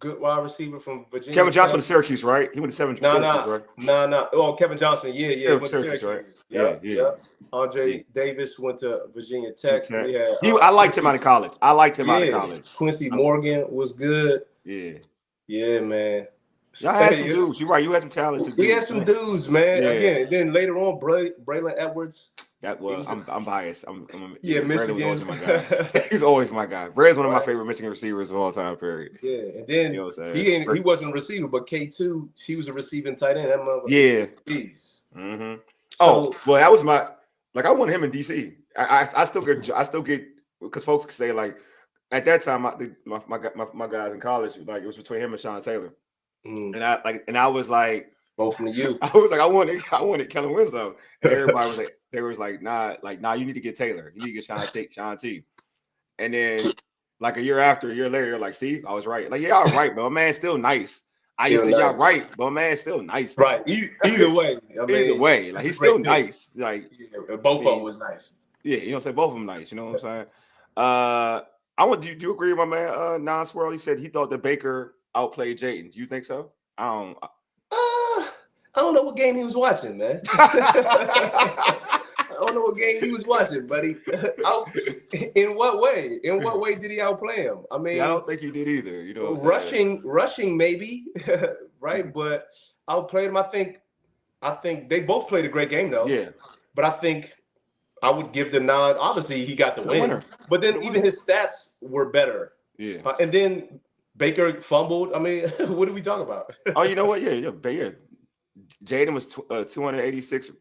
good wide receiver from Virginia. Kevin Johnson went to Syracuse, right? He went to Syracuse, right? No. Oh, Kevin Johnson, yeah. Went to Syracuse, right? Yeah. Andre Davis went to Virginia Tech. We had, I liked him out of college. Out of college. Quincy Morgan was good. Yeah, man. Y'all had some dudes. You're right. You had some talented dudes. We had some dudes, man. Yeah. Again, and then later on, Braylon Edwards. That was I'm biased. Michigan was always my guy. He's always my guy. Brad's one of my favorite Michigan receivers of all time. Period. Yeah, and then he wasn't a receiver, but K2, she was a receiving tight end. That motherfucker. Yeah. Beast. So, well, that was my I wanted him in DC. I still get because folks say at that time my guys in college it was between him and Sean Taylor, and I was like. Both from you. I was like, I wanted Kellen Winslow. And everybody was like, nah, you need to get Taylor. You need to get Sean T. And then a year later, you're like, see, I was right. Y'all right, but my man's still nice. I used to y'all right, but my man's still nice. Right. Either way. Either way. He's still nice. Both of them was nice. Yeah, both of them nice. You know what I'm saying? Do you agree with my man Non-Swirl? He said he thought that Baker outplayed Jayden. Do you think so? I don't know what game he was watching, man. I don't know what game he was watching, buddy. In what way? In what way did he outplay him? I mean, I don't think he did either. You know, rushing maybe, right? But outplayed him. I think they both played a great game though. Yeah. But I think I would give the nod. Obviously, he got the win, but then even his stats were better. Yeah. And then Baker fumbled. I mean, what do we talk about? Oh, you know what? Yeah. Jayden was 286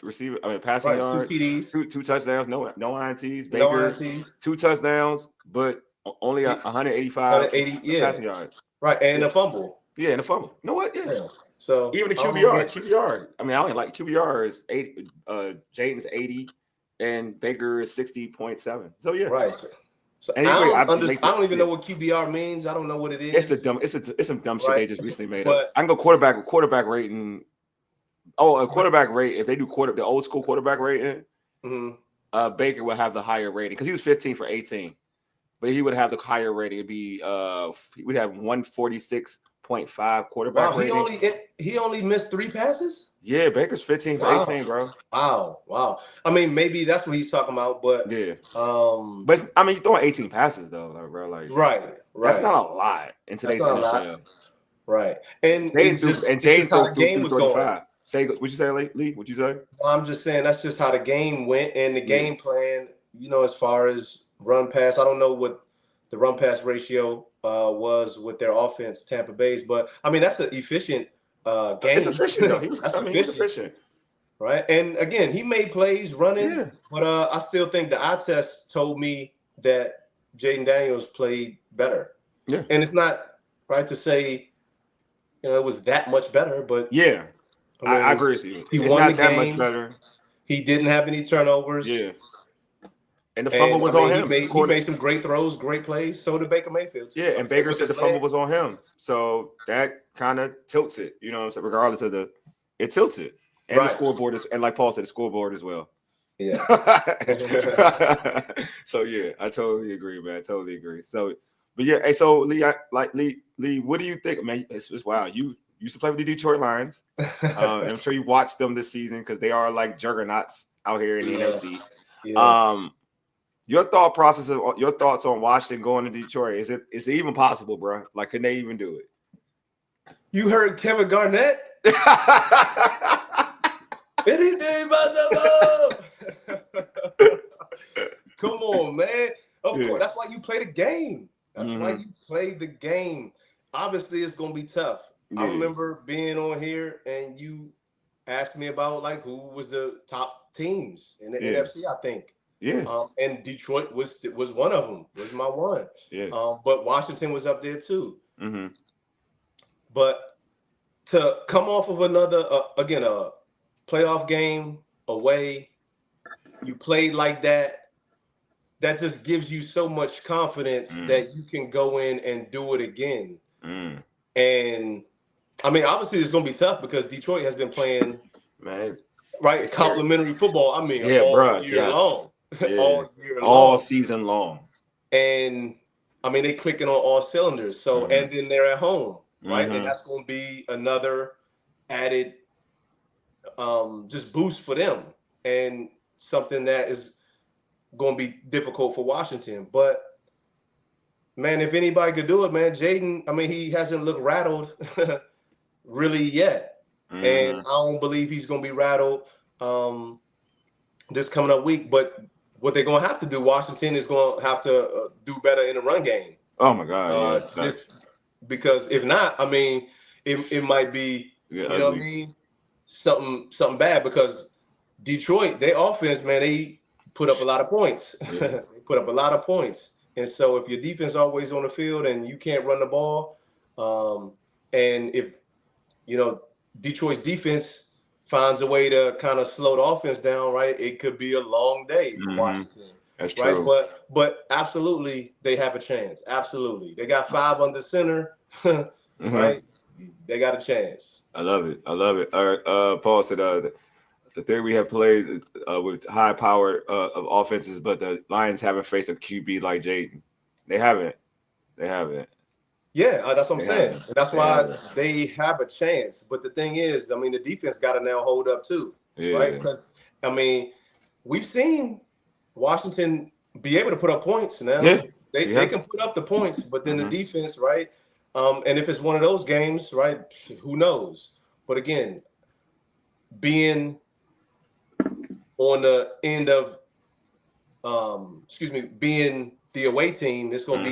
passing yards, 2 TDs, two touchdowns, no INTs. Baker, no INTs. 2 touchdowns, but only 185 passing yards. Right, and a fumble. Yeah, and a fumble. You know what? Yeah. So even the QBR. I mean, I only like QBR is 80. Jayden's 80, and Baker is 60.7. So yeah. Right. So anyway, I don't even know what QBR means. I don't know what it is. It's some dumb shit they just recently made up. I can go quarterback rating. Oh, a quarterback rate. If they do the old school quarterback rating, Baker would have the higher rating because he was 15 for 18, but he would have the higher rating. It'd be he would have 146.5 quarterback rating. He only missed 3 passes. Yeah, Baker's 15 for 18, bro. Wow. I mean, maybe that's what he's talking about, but yeah. But I mean, you're throwing 18 passes though, bro. Like, right. That's not a lot in today's NFL. Right. And Jayden threw 35. Say, what you say, Leigh? What you say? I'm just saying that's just how the game went and the game plan. You know, as far as run pass, I don't know what the run pass ratio was with their offense, Tampa Bay's, but I mean that's an efficient game. It's efficient though. He was efficient. Right. And again, he made plays running, but I still think the eye test told me that Jayden Daniels played better. Yeah. And it's not right to say, it was that much better, but yeah. I agree with you. He won the game. Much better. He didn't have any turnovers. Yeah. And the fumble was on him. He made some great throws, great plays. So did Baker Mayfield. Yeah, and Baker said the fumble was on him. So that kind of tilts it, you know what I'm saying? Regardless of it tilts it. And the scoreboard is, and like Paul said, the scoreboard as well. Yeah. So yeah, I totally agree, man. I totally agree. So, but yeah, hey, so Leigh, Leigh, what do you think, man? It's wow. You used to play with the Detroit Lions. I'm sure you watched them this season because they are like juggernauts out here in the NFC. Yeah. Your thought process of your thoughts on Washington going to Detroit, is it even possible, bro? Like, can they even do it? You heard Kevin Garnett? Anything possible? Come on, man. Of course, that's why you play the game. That's why you play the game. Obviously, it's gonna be tough. Yeah. I remember being on here and you asked me about like who was the top teams in the NFC, I think. Yeah. And Detroit was one of them. Was my one. Yeah. But Washington was up there too. Mm-hmm. But to come off of another a playoff game away, you played like that. That just gives you so much confidence that you can go in and do it again. And I mean, obviously, it's going to be tough because Detroit has been playing complimentary football. I mean, all year long. All year long. All season long. And I mean, they're clicking on all cylinders. So, and then they're at home, right? And that's going to be another added just boost for them and something that is going to be difficult for Washington. But man, if anybody could do it, man, Jayden, I mean, he hasn't looked rattled really yet. And I don't believe he's going to be rattled this coming up week. But what they're going to have to do, Washington is going to have to do better in the run game. Oh, my God. Because if not, I mean, it might be, you know what I mean, something bad because Detroit, their offense, man, they put up a lot of points. They put up a lot of points. And so if your defense is always on the field and you can't run the ball, and if, Detroit's defense finds a way to kind of slow the offense down, right, it could be a long day for Washington. That's true. Right? But absolutely, they have a chance. Absolutely. They got 5 under center, right? They got a chance. I love it. All right. Paul said the theory we have played with high power of offenses, but the Lions haven't faced a QB like Jayden. They haven't. Yeah, that's what I'm saying. And that's why they have a chance. But the thing is, I mean, the defense got to now hold up too, right? Because, I mean, we've seen Washington be able to put up points now. Yeah. They can put up the points, but then the defense, right? And if it's one of those games, right, who knows? But again, being on the end of being the away team, it's gonna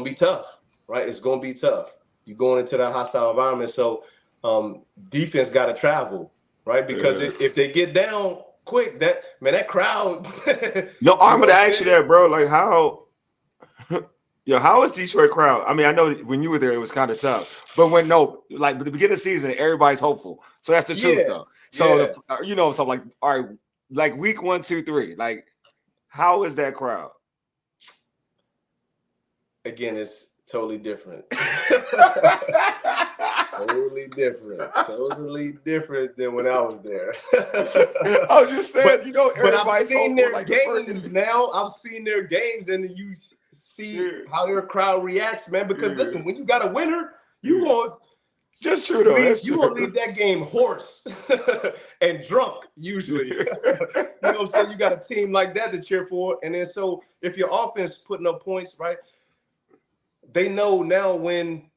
be tough, right? It's gonna be tough. You're going into that hostile environment, so defense got to travel, right? Because if they get down quick, that crowd. Yo, I'm gonna ask you that, bro. Like how. Yo, how is Detroit crowd? I mean, I know when you were there, it was kind of tough, but at the beginning of the season, everybody's hopeful. So that's the truth, though. So so like, all right, like week 1, 2, 3, like, how is that crowd? Again, it's totally different. Totally different than when I was there. I was just saying, but I've seen their games now. I've seen their games, and you see how their crowd reacts, man. Because listen, when you got a winner, you want just true though. You want to leave that game hoarse and drunk usually. You know what I'm saying? You got a team like that to cheer for, and then so if your offense putting up points, right? They know now when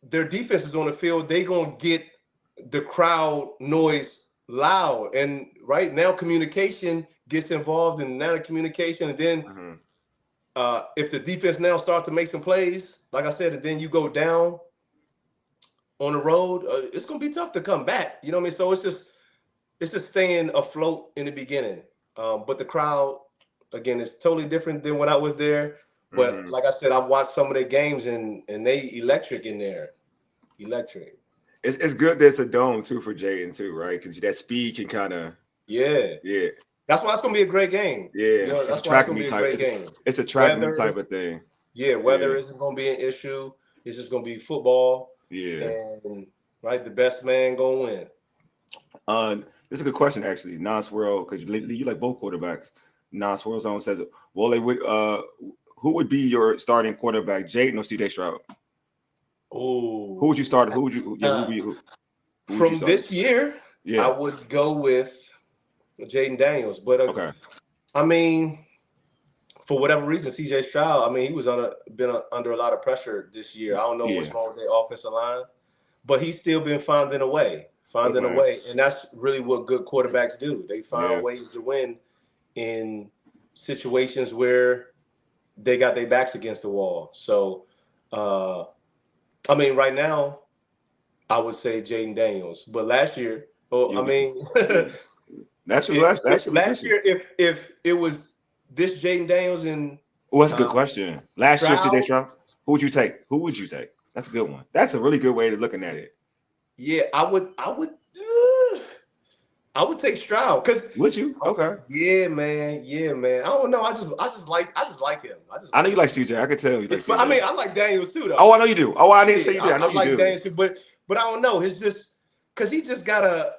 their defense is on the field, they gonna get the crowd noise loud, and right now communication gets involved in that communication, and then if the defense now starts to make some plays, like I said, and then you go down on the road, it's gonna be tough to come back. You know what I mean? So it's just staying afloat in the beginning. But the crowd, again, is totally different than when I was there. But like I said, I've watched some of their games and they electric in there. Electric. It's good there's a dome too for Jayden too, right? Because that speed can kind of That's why it's gonna be a great game. Yeah, that's why it's gonna be a great game. It's a track meet type of thing. Yeah, weather isn't gonna be an issue. It's just gonna be football. Yeah, and the best man gonna win. This is a good question actually. Non-swirl, because you like both quarterbacks. Non-swirl zone says, well, who would be your starting quarterback, Jayden or CJ Stroud? Oh, who would you start? Who would you? From this year, I would go with Jayden Daniels. But okay, I mean, for whatever reason, CJ Stroud, I mean, he was been under a lot of pressure this year. I don't know what's wrong with their offensive line, but he's still been finding a way, and that's really what good quarterbacks do. They find ways to win in situations where they got their backs against the wall. So, I mean, right now, I would say Jayden Daniels. But last year, last year, if it was this Jayden Daniels and that's a good question. Last year, CJ Stroud, who would you take? That's a good one. That's a really good way of looking at it. Yeah, I would take Stroud because. Would you? Okay. Yeah, man. I don't know. I just like him. I know you like CJ. I can tell you like CJ. But I mean, I like Daniels too, though. Oh, I know you do. Oh, I didn't say you did. I know you like do. Daniels too, but I don't know. It's just because he just got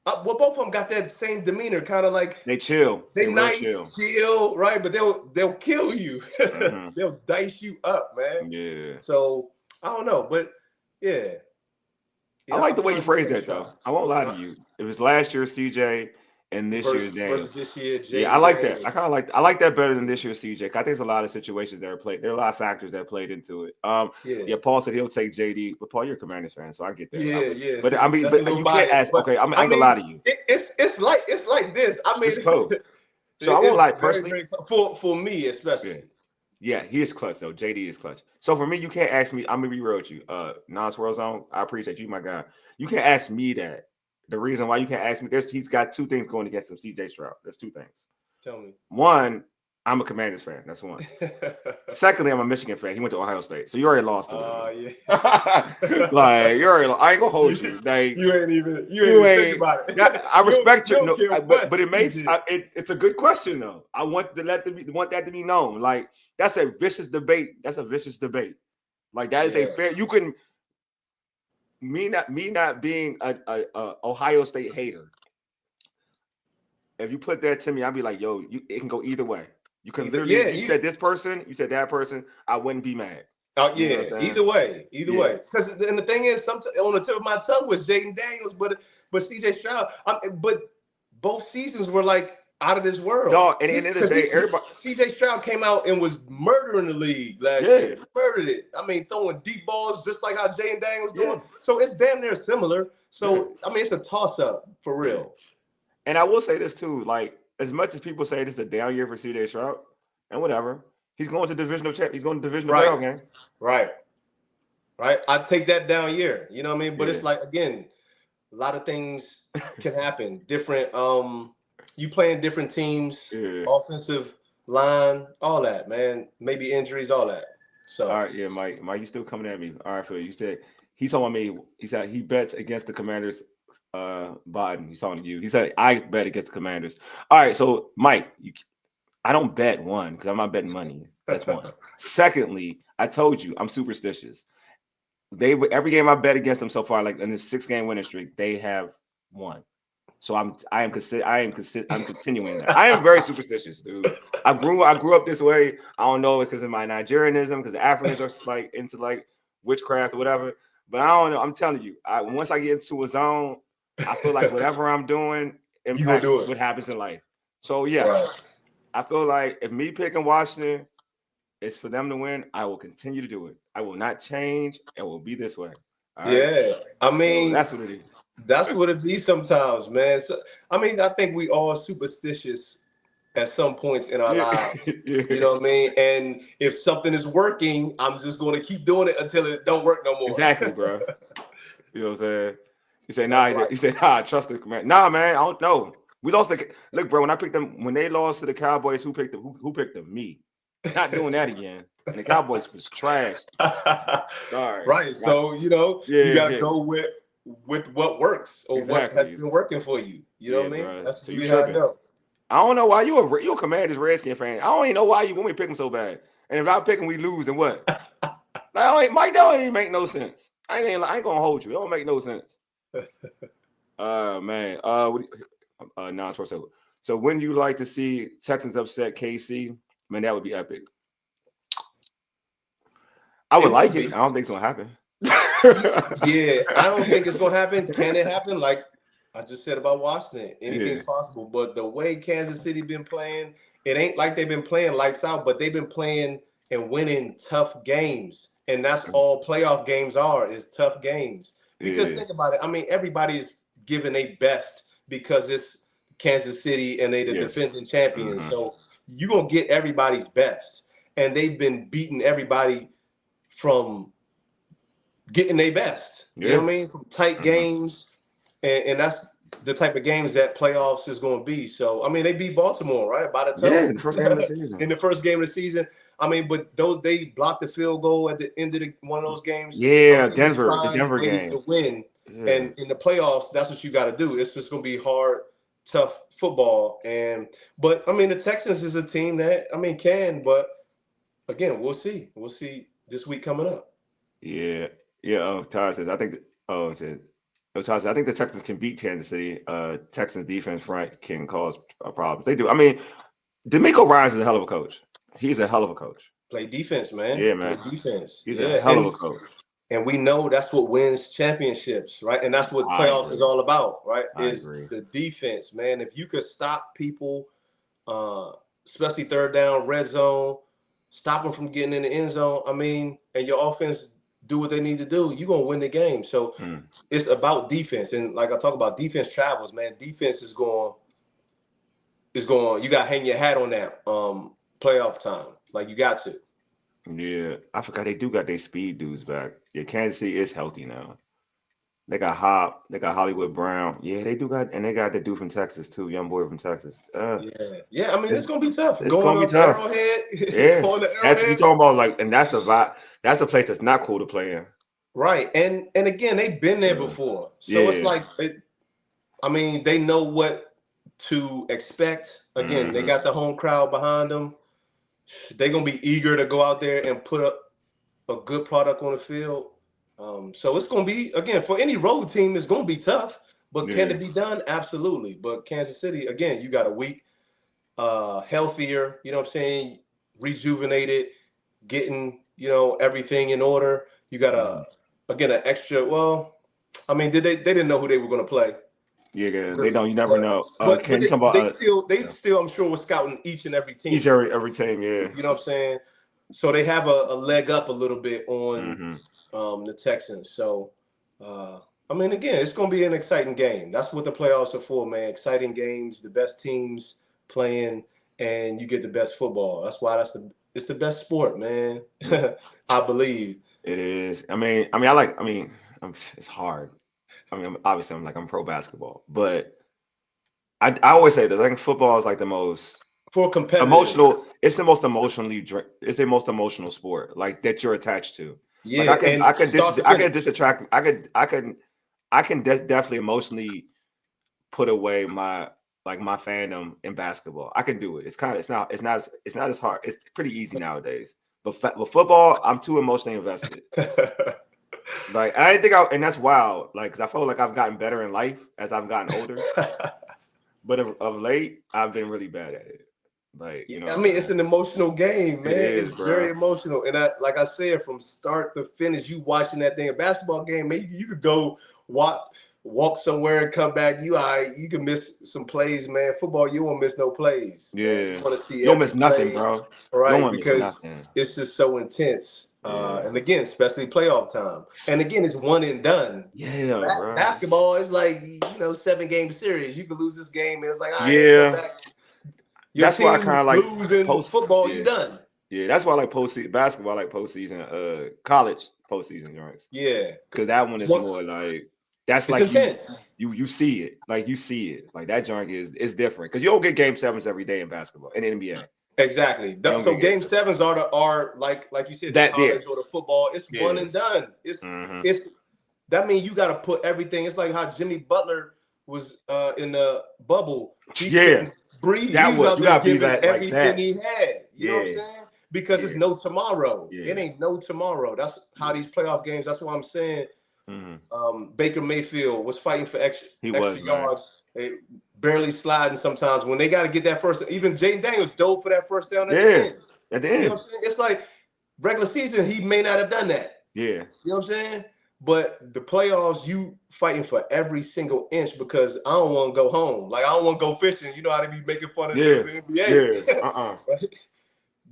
both of them got that same demeanor, kind of like they chill. They nice, chill, right? But they'll kill you. They'll dice you up, man. Yeah. So I don't know, but yeah. I like the way you phrased that, though. I won't lie to you. It was last year CJ and this year's Daniels. This year, Jay I like that. I like that better than this year's CJ. I think there's a lot of situations that are played. There are a lot of factors that played into it. Paul said he'll take JD, but Paul, you're a Commanders fan, so I get that. Yeah. But I mean, but you can't ask. Okay, I ain't gonna lie to you. It's like this. I mean, it's close. So I won't lie personally. For me, especially. Yeah, he is clutch though. JD is clutch. So for me, you can't ask me. I'm gonna be real with you. Non-swirl zone. I appreciate you, my guy. You can't ask me that. The reason why you can't ask me, he's got two things going against him. CJ Stroud. There's two things. Tell me. One, I'm a Commanders fan. That's one. Secondly, I'm a Michigan fan. He went to Ohio State, so you already lost. Like you already. I ain't gonna hold you. Like you ain't even think about it. I respect you, but it makes it's a good question though. I want that to be known. Like that's a vicious debate. Like that is a fair. You can. Me not being a Ohio State hater. If you put that to me, I'd be like, yo, it can go either way. You can literally, you said this person, you said that person, I wouldn't be mad. Oh yeah, either way. Because and the thing is, on the tip of my tongue was Jayden Daniels, but CJ Stroud. But both seasons were like out of this world. Dog, and at the end of the day, everybody. CJ Stroud came out and was murdering the league last year. Murdered it. I mean, throwing deep balls just like how Jayden Daniels was doing. So it's damn near similar. So I mean, it's a toss up for real. And I will say this too, like as much as people say this is a down year for C.J. Stroud and whatever, he's going to divisional champ. He's going to divisional playoff game. Right. I take that down year. You know what I mean? But it's like, again, a lot of things can happen. Different. You playing different teams, offensive line, all that, man. Maybe injuries, all that. So. All right, yeah, Mike, you still coming at me? All right, Phil, you said he's talking me. He said he bets against the Commanders. Bodden, he's talking to you. He said I bet against the Commanders. All right, so Mike, I don't bet one because I'm not betting money. That's one. Secondly, I told you I'm superstitious. Every game I bet against them so far, like in this 6-game winning streak, they have won. So I'm continuing that. I am very superstitious, dude. I grew up this way. I don't know if it's because of my Nigerianism, because the Africans are like into like witchcraft or whatever. But I don't know. I'm telling you, once I get into a zone, I feel like whatever I'm doing impacts what happens in life. So yeah, I feel like if me picking Washington is for them to win, I will continue to do it. I will not change. It will be this way. Yeah, I mean, so that's what it is. That's what it be sometimes, man. So, I mean, I think we all superstitious at some points in our lives. You know what I mean? And if something is working, I'm just going to keep doing it until it don't work no more. Exactly, bro. You know what I'm saying? You say, nah, he said, nah, I trust the command. Nah, man, I don't know. We lost look, bro, when they lost to the Cowboys, who picked them? Who picked them? Me. Not doing that again. And the Cowboys was trash. Sorry. Right. So, you got to go with what works or what has been working for you. You know what I mean? Bro. That's so really how I go. I don't know why you're a Commanders Redskins fan. I don't even know why you want me to pick them so bad. And if I pick them, we lose, then what? Mike, that don't even make no sense. I ain't gonna hold you. It don't make no sense. Man. Non-sports. So when you like to see Texans upset KC, man, that would be epic. I would like it. I don't think it's gonna happen. Yeah, I don't think it's gonna happen. Can it happen? Like I just said about Washington, anything's possible. But the way Kansas City been playing, it ain't like they've been playing lights out, but they've been playing and winning tough games. And that's all playoff games is tough games. Because think about it. I mean, everybody's giving their best because it's Kansas City and they the defending champions. So you're gonna get everybody's best. And they've been beating everybody from getting their best. You know what I mean? From tight games. And that's the type of games that playoffs is going to be. So, I mean, they beat Baltimore, right? By the time. Yeah, in the first game of the season. In the first game of the season. I mean, but they blocked the field goal at the end of one of those games. Yeah, the Denver game. To win. Yeah. And in the playoffs, that's what you got to do. It's just going to be hard, tough football. But, I mean, the Texans is a team that, I mean, but, again, we'll see. We'll see this week coming up. Yeah. Yeah. Todd says, I think the Texans can beat Kansas City. Texans defense front can cause problems. They do. I mean, DeMeco Ryans is a hell of a coach. He's a hell of a coach. Play defense, man. Yeah, man. Play defense. He's a hell of a coach. And we know that's what wins championships, right? And that's what playoffs is all about, right? Is the defense, man. If you could stop people, especially third down, red zone, stop them from getting in the end zone, I mean, and your offense do what they need to do, you're going to win the game. So it's about defense. And like I talk about, defense travels, man. Defense is going, you got to hang your hat on that playoff time. Like you got to. Yeah. I forgot they do got their speed dudes back. Yeah, Kansas City is healthy now. They got Hop. They got Hollywood Brown. Yeah, they do got, and they got the dude from Texas too, young boy from Texas. Yeah. I mean, it's gonna be tough. It's gonna be tough. Arrowhead, yeah, that's what you talking about. Like, and that's a vibe. That's a place that's not cool to play in. Right, and again, they've been there before, so it's like, I mean, they know what to expect. Again, they got the home crowd behind them. They're gonna be eager to go out there and put up a good product on the field. So it's going to be, again, for any road team, it's going to be tough. But can it be done? Absolutely. But Kansas City, again, you got a week, healthier, you know what I'm saying, rejuvenated, getting, everything in order. You got, again, an extra, I mean, they didn't know who they were going to play. Yeah, they don't. You never know. But they still, I'm sure, were scouting each and every team. Every team, yeah. You know what I'm saying? So they have a leg up a little bit on the Texans. So, I mean, again, it's going to be an exciting game. That's what the playoffs are for, man. Exciting games, the best teams playing, and you get the best football. That's why it's the best sport, man. I believe it is. It's hard. Obviously I'm pro basketball, but I always say that I think football is like the most emotional. It's the most it's the most emotional sport, like that you're attached to. Yeah, like I can definitely emotionally put away my fandom in basketball. I can do it. It's not as hard. It's pretty easy nowadays. But with football, I'm too emotionally invested. Like I didn't think and that's wild. Like, because I feel like I've gotten better in life as I've gotten older. But of late, I've been really bad at it. Like, it's an emotional game, man. It's very emotional. And like I said, from start to finish, you watching that thing. A basketball game, maybe you could go walk somewhere and come back. You can miss some plays, man. Football, you won't miss no plays. Yeah, man. You want to see you don't miss nothing, bro. Right, because it's just so intense. And again, especially playoff time. And again, it's one and done. Yeah, bro. Basketball is like 7-game series. You could lose this game, and it's like, that's why I kind of like losing football. You done. Yeah, that's why I like postseason basketball. I like postseason, college postseason joints. Yeah, because that one is more like that's like intense. You see it, like that joint is different because you don't get game 7s every day in basketball in the NBA. Exactly. So game 7s are like you said, the college or the football. It's one and done. It's that means you got to put everything. It's like how Jimmy Butler was in the bubble. He couldn't breathe. That was you got to be that everything like that. He had. You know what I'm saying? Because it's no tomorrow. It ain't no tomorrow. That's how these playoff games. That's why I'm saying. Baker Mayfield was fighting for extra yards. Barely sliding sometimes when they got to get that first. Even Jayden Daniels dove for that first down at the end. At the end. You know what I'm saying? It's like regular season, he may not have done that. Yeah. You know what I'm saying? But the playoffs, you fighting for every single inch because I don't want to go home. Like, I don't want to go fishing. You know how they be making fun of the NBA. Yeah.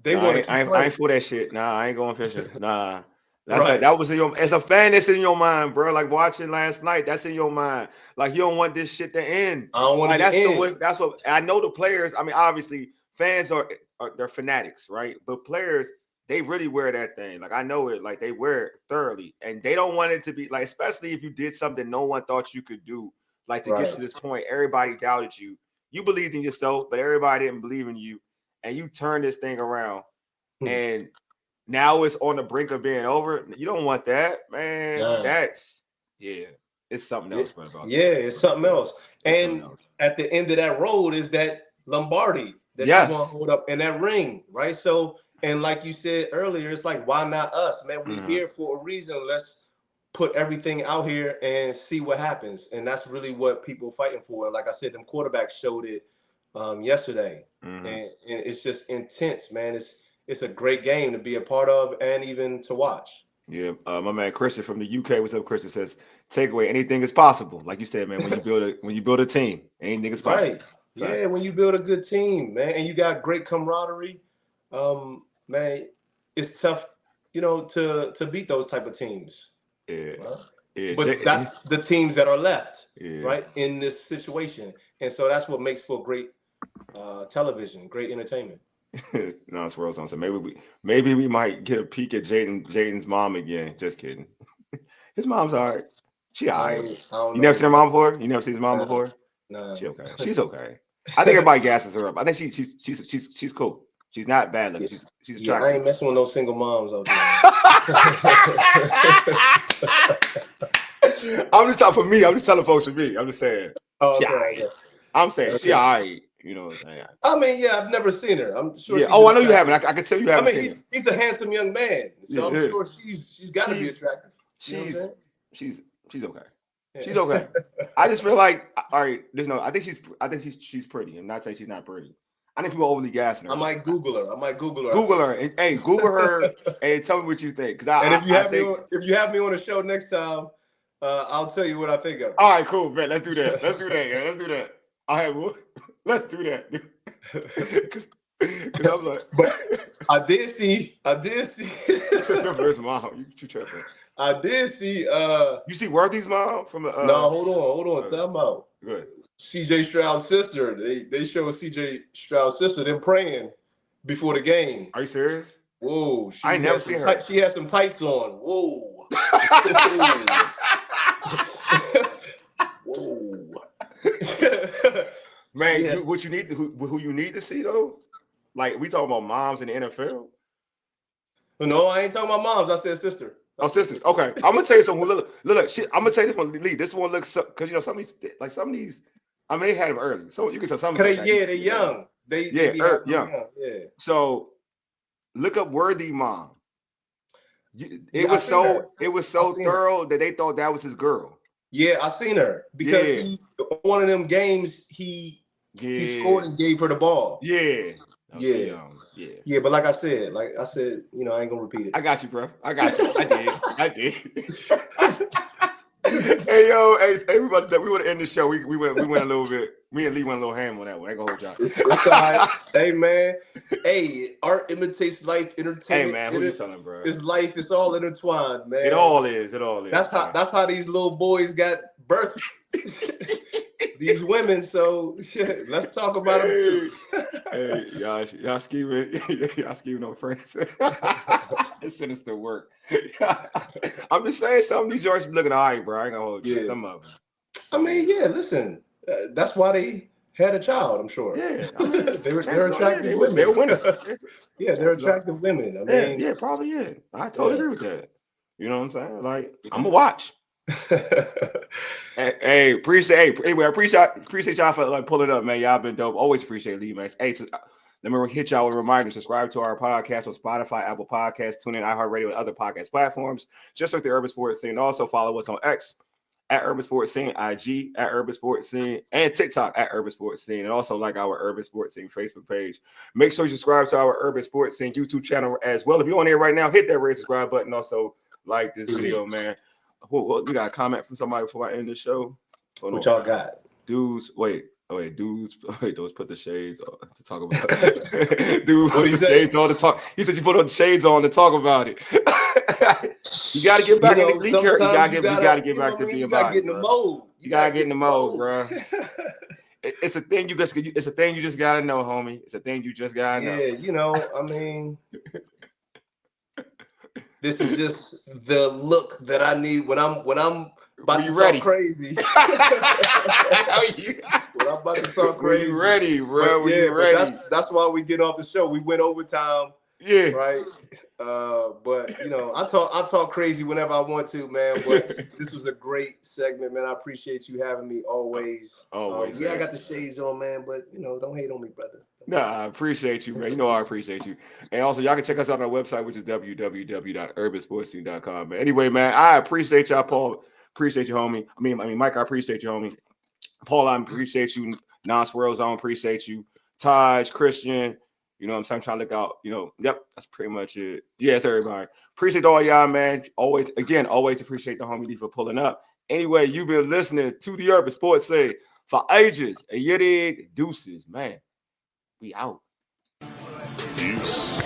They want to I ain't for that shit. Nah, I ain't going fishing. Nah. That's right. That was in your, as a fan, it's in your mind, bro. Like watching last night, that's in your mind. Like you don't want this shit to end. I don't want it to end. That's what I know. The players, I mean, obviously, fans they're fanatics, right? But players, they really wear that thing. Like I know it. Like they wear it thoroughly, and they don't want it to be like, especially if you did something no one thought you could do. Like to get to this point, everybody doubted you. You believed in yourself, but everybody didn't believe in you, and you turned this thing around, and now it's on the brink of being over. You don't want that, man. That's it's something else, man. About it's something else. And at the end of that road is that Lombardi that you want to hold up in that ring, right? So, and like you said earlier, it's like, why not us, man? We're here for a reason. Let's put everything out here and see what happens. And that's really what people are fighting for. And like I said, them quarterbacks showed it yesterday, and it's just intense, man. It's a great game to be a part of and even to watch. Yeah, my man Christian from the UK. What's up, Christian? Says takeaway: anything is possible. Like you said, man. When you build a team, anything is possible. Right. Yeah, when you build a good team, man, and you got great camaraderie, man, it's tough, to beat those type of teams. Yeah. Right? Yeah. But that's the teams that are left, right, in this situation, and so that's what makes for great television, great entertainment. No, it's World Zone. So maybe we might get a peek at Jayden's mom again. Just kidding. His mom's all right. She all right. You never seen her mom before? You never seen his mom before? No. She okay. She's okay. I think everybody gasses her up. I think she's cool. She's not bad looking. She's attractive. I ain't messing with no single moms out there. I'm just talking for me. I'm just telling folks for me. I'm just saying. Oh, she all right. I'm saying she all right. You know what I'm saying? I mean, I've never seen her. I'm sure. Yeah. Oh, I know you haven't. I can tell you haven't seen her. He's a handsome young man, so I'm sure she's got to be attractive. She's okay. Yeah. She's okay. I just feel like, all right, I think she's pretty. I'm not saying she's not pretty. I think people overly gassing her. I might Google her. Google her. And, hey, Google her and tell me what you think. If you have me on the show next time, I'll tell you what I think of. All right, cool, man. Let's do that. Let's do that. Let's do that. Because I'm like, but I did see. Just the first mom. You tripping? I did see. You see Worthy's mom from the? No, hold on. Time out. Good. CJ Stroud's sister. They showed CJ Stroud's sister them praying before the game. Are you serious? Whoa! I ain't never seen her. She had some tights on. Whoa! Whoa! Man, what you need to who you need to see though? Like we talking about moms in the NFL. No, I ain't talking about moms. I said sister. Oh, sisters. Okay, I'm gonna tell you something. Look. I'm gonna tell you this one, Leigh. This one looks because some of these. I mean, they had them early, so you can tell some. They're young. They young. Yeah. So, look up Worthy Mom. It was so thorough that they thought that was his girl. Yeah, I seen her because he one of them games he scored and gave her the ball. Yeah. Yeah, but like I said, you know, I ain't gonna repeat it. I got you, bro. I got you. I did. Hey, everybody, we want to end the show. We went a little bit. Me and Leigh went a little ham on that one. I ain't gonna hold y'all. It's all right. Hey, man. Hey, art imitates life. Entertainment. Hey, man, who you telling, bro? It's life. It's all intertwined, man. It all is. That's how these little boys got birthed. These women. So let's talk about them too. Hey, y'all scheming on friends. It's sinister work. I'm just saying some of these joints be looking all right, bro. I ain't gonna hold you. Some of them. I mean, listen, that's why they had a child, I'm sure. Yeah, I mean, they're attractive women. They're winners. They're attractive women. I mean, probably. Yeah, I totally agree with that. You know what I'm saying? Like, I'm gonna watch. Hey, appreciate y'all for like pulling up, man. Y'all been dope. Always appreciate Leigh, man. Hey, let me hit y'all with a reminder. Subscribe to our podcast on Spotify, Apple Podcasts, TuneIn, iHeartRadio, and other podcast platforms. Just like the Urban Sports Scene. Also follow us on X at Urban Sports Scene, IG at Urban Sports Scene, and TikTok at Urban Sports Scene. And also like our Urban Sports Scene Facebook page. Make sure you subscribe to our Urban Sports Scene YouTube channel as well. If you're on there right now, hit that red subscribe button. Also like this video, man. We got a comment from somebody before I end the show. What y'all got? Dudes, those put the shades on to talk about it. Dude, put the shades on to talk. He said you put on the shades on to talk about it. You gotta get back in the league. You gotta get back to being body. Get in the mode. You gotta get in the mode, bro. It's a thing you just gotta know, homie. It's a thing you just gotta know. Yeah, you know, I mean. This is just the look that I need when I'm about to talk crazy. When I'm about to talk crazy. You ready, bro? Ready. That's why we get off the show. We went overtime. Yeah. Right. But you know, I talk crazy whenever I want to, man. But this was a great segment, man. I appreciate you having me always. Always. I got the shades on, man. But you know, don't hate on me, brother. No, I appreciate you, man. You know I appreciate you. And also, y'all can check us out on our website, which is www.urbansportscene.com. Man. Anyway, man, I appreciate y'all, Paul. Appreciate you, homie. I mean, Mike, I appreciate you, homie. Paul, I appreciate you. Non-Swirl Zone, appreciate you. Taj, Christian, you know what I'm saying? I'm trying to look out, you know. Yep, that's pretty much it. Yes, everybody. Appreciate all y'all, man. Always appreciate the homie Leigh for pulling up. Anyway, you've been listening to the Urban Sports Scene for ages. And you dig, deuces, man. We out. Peace.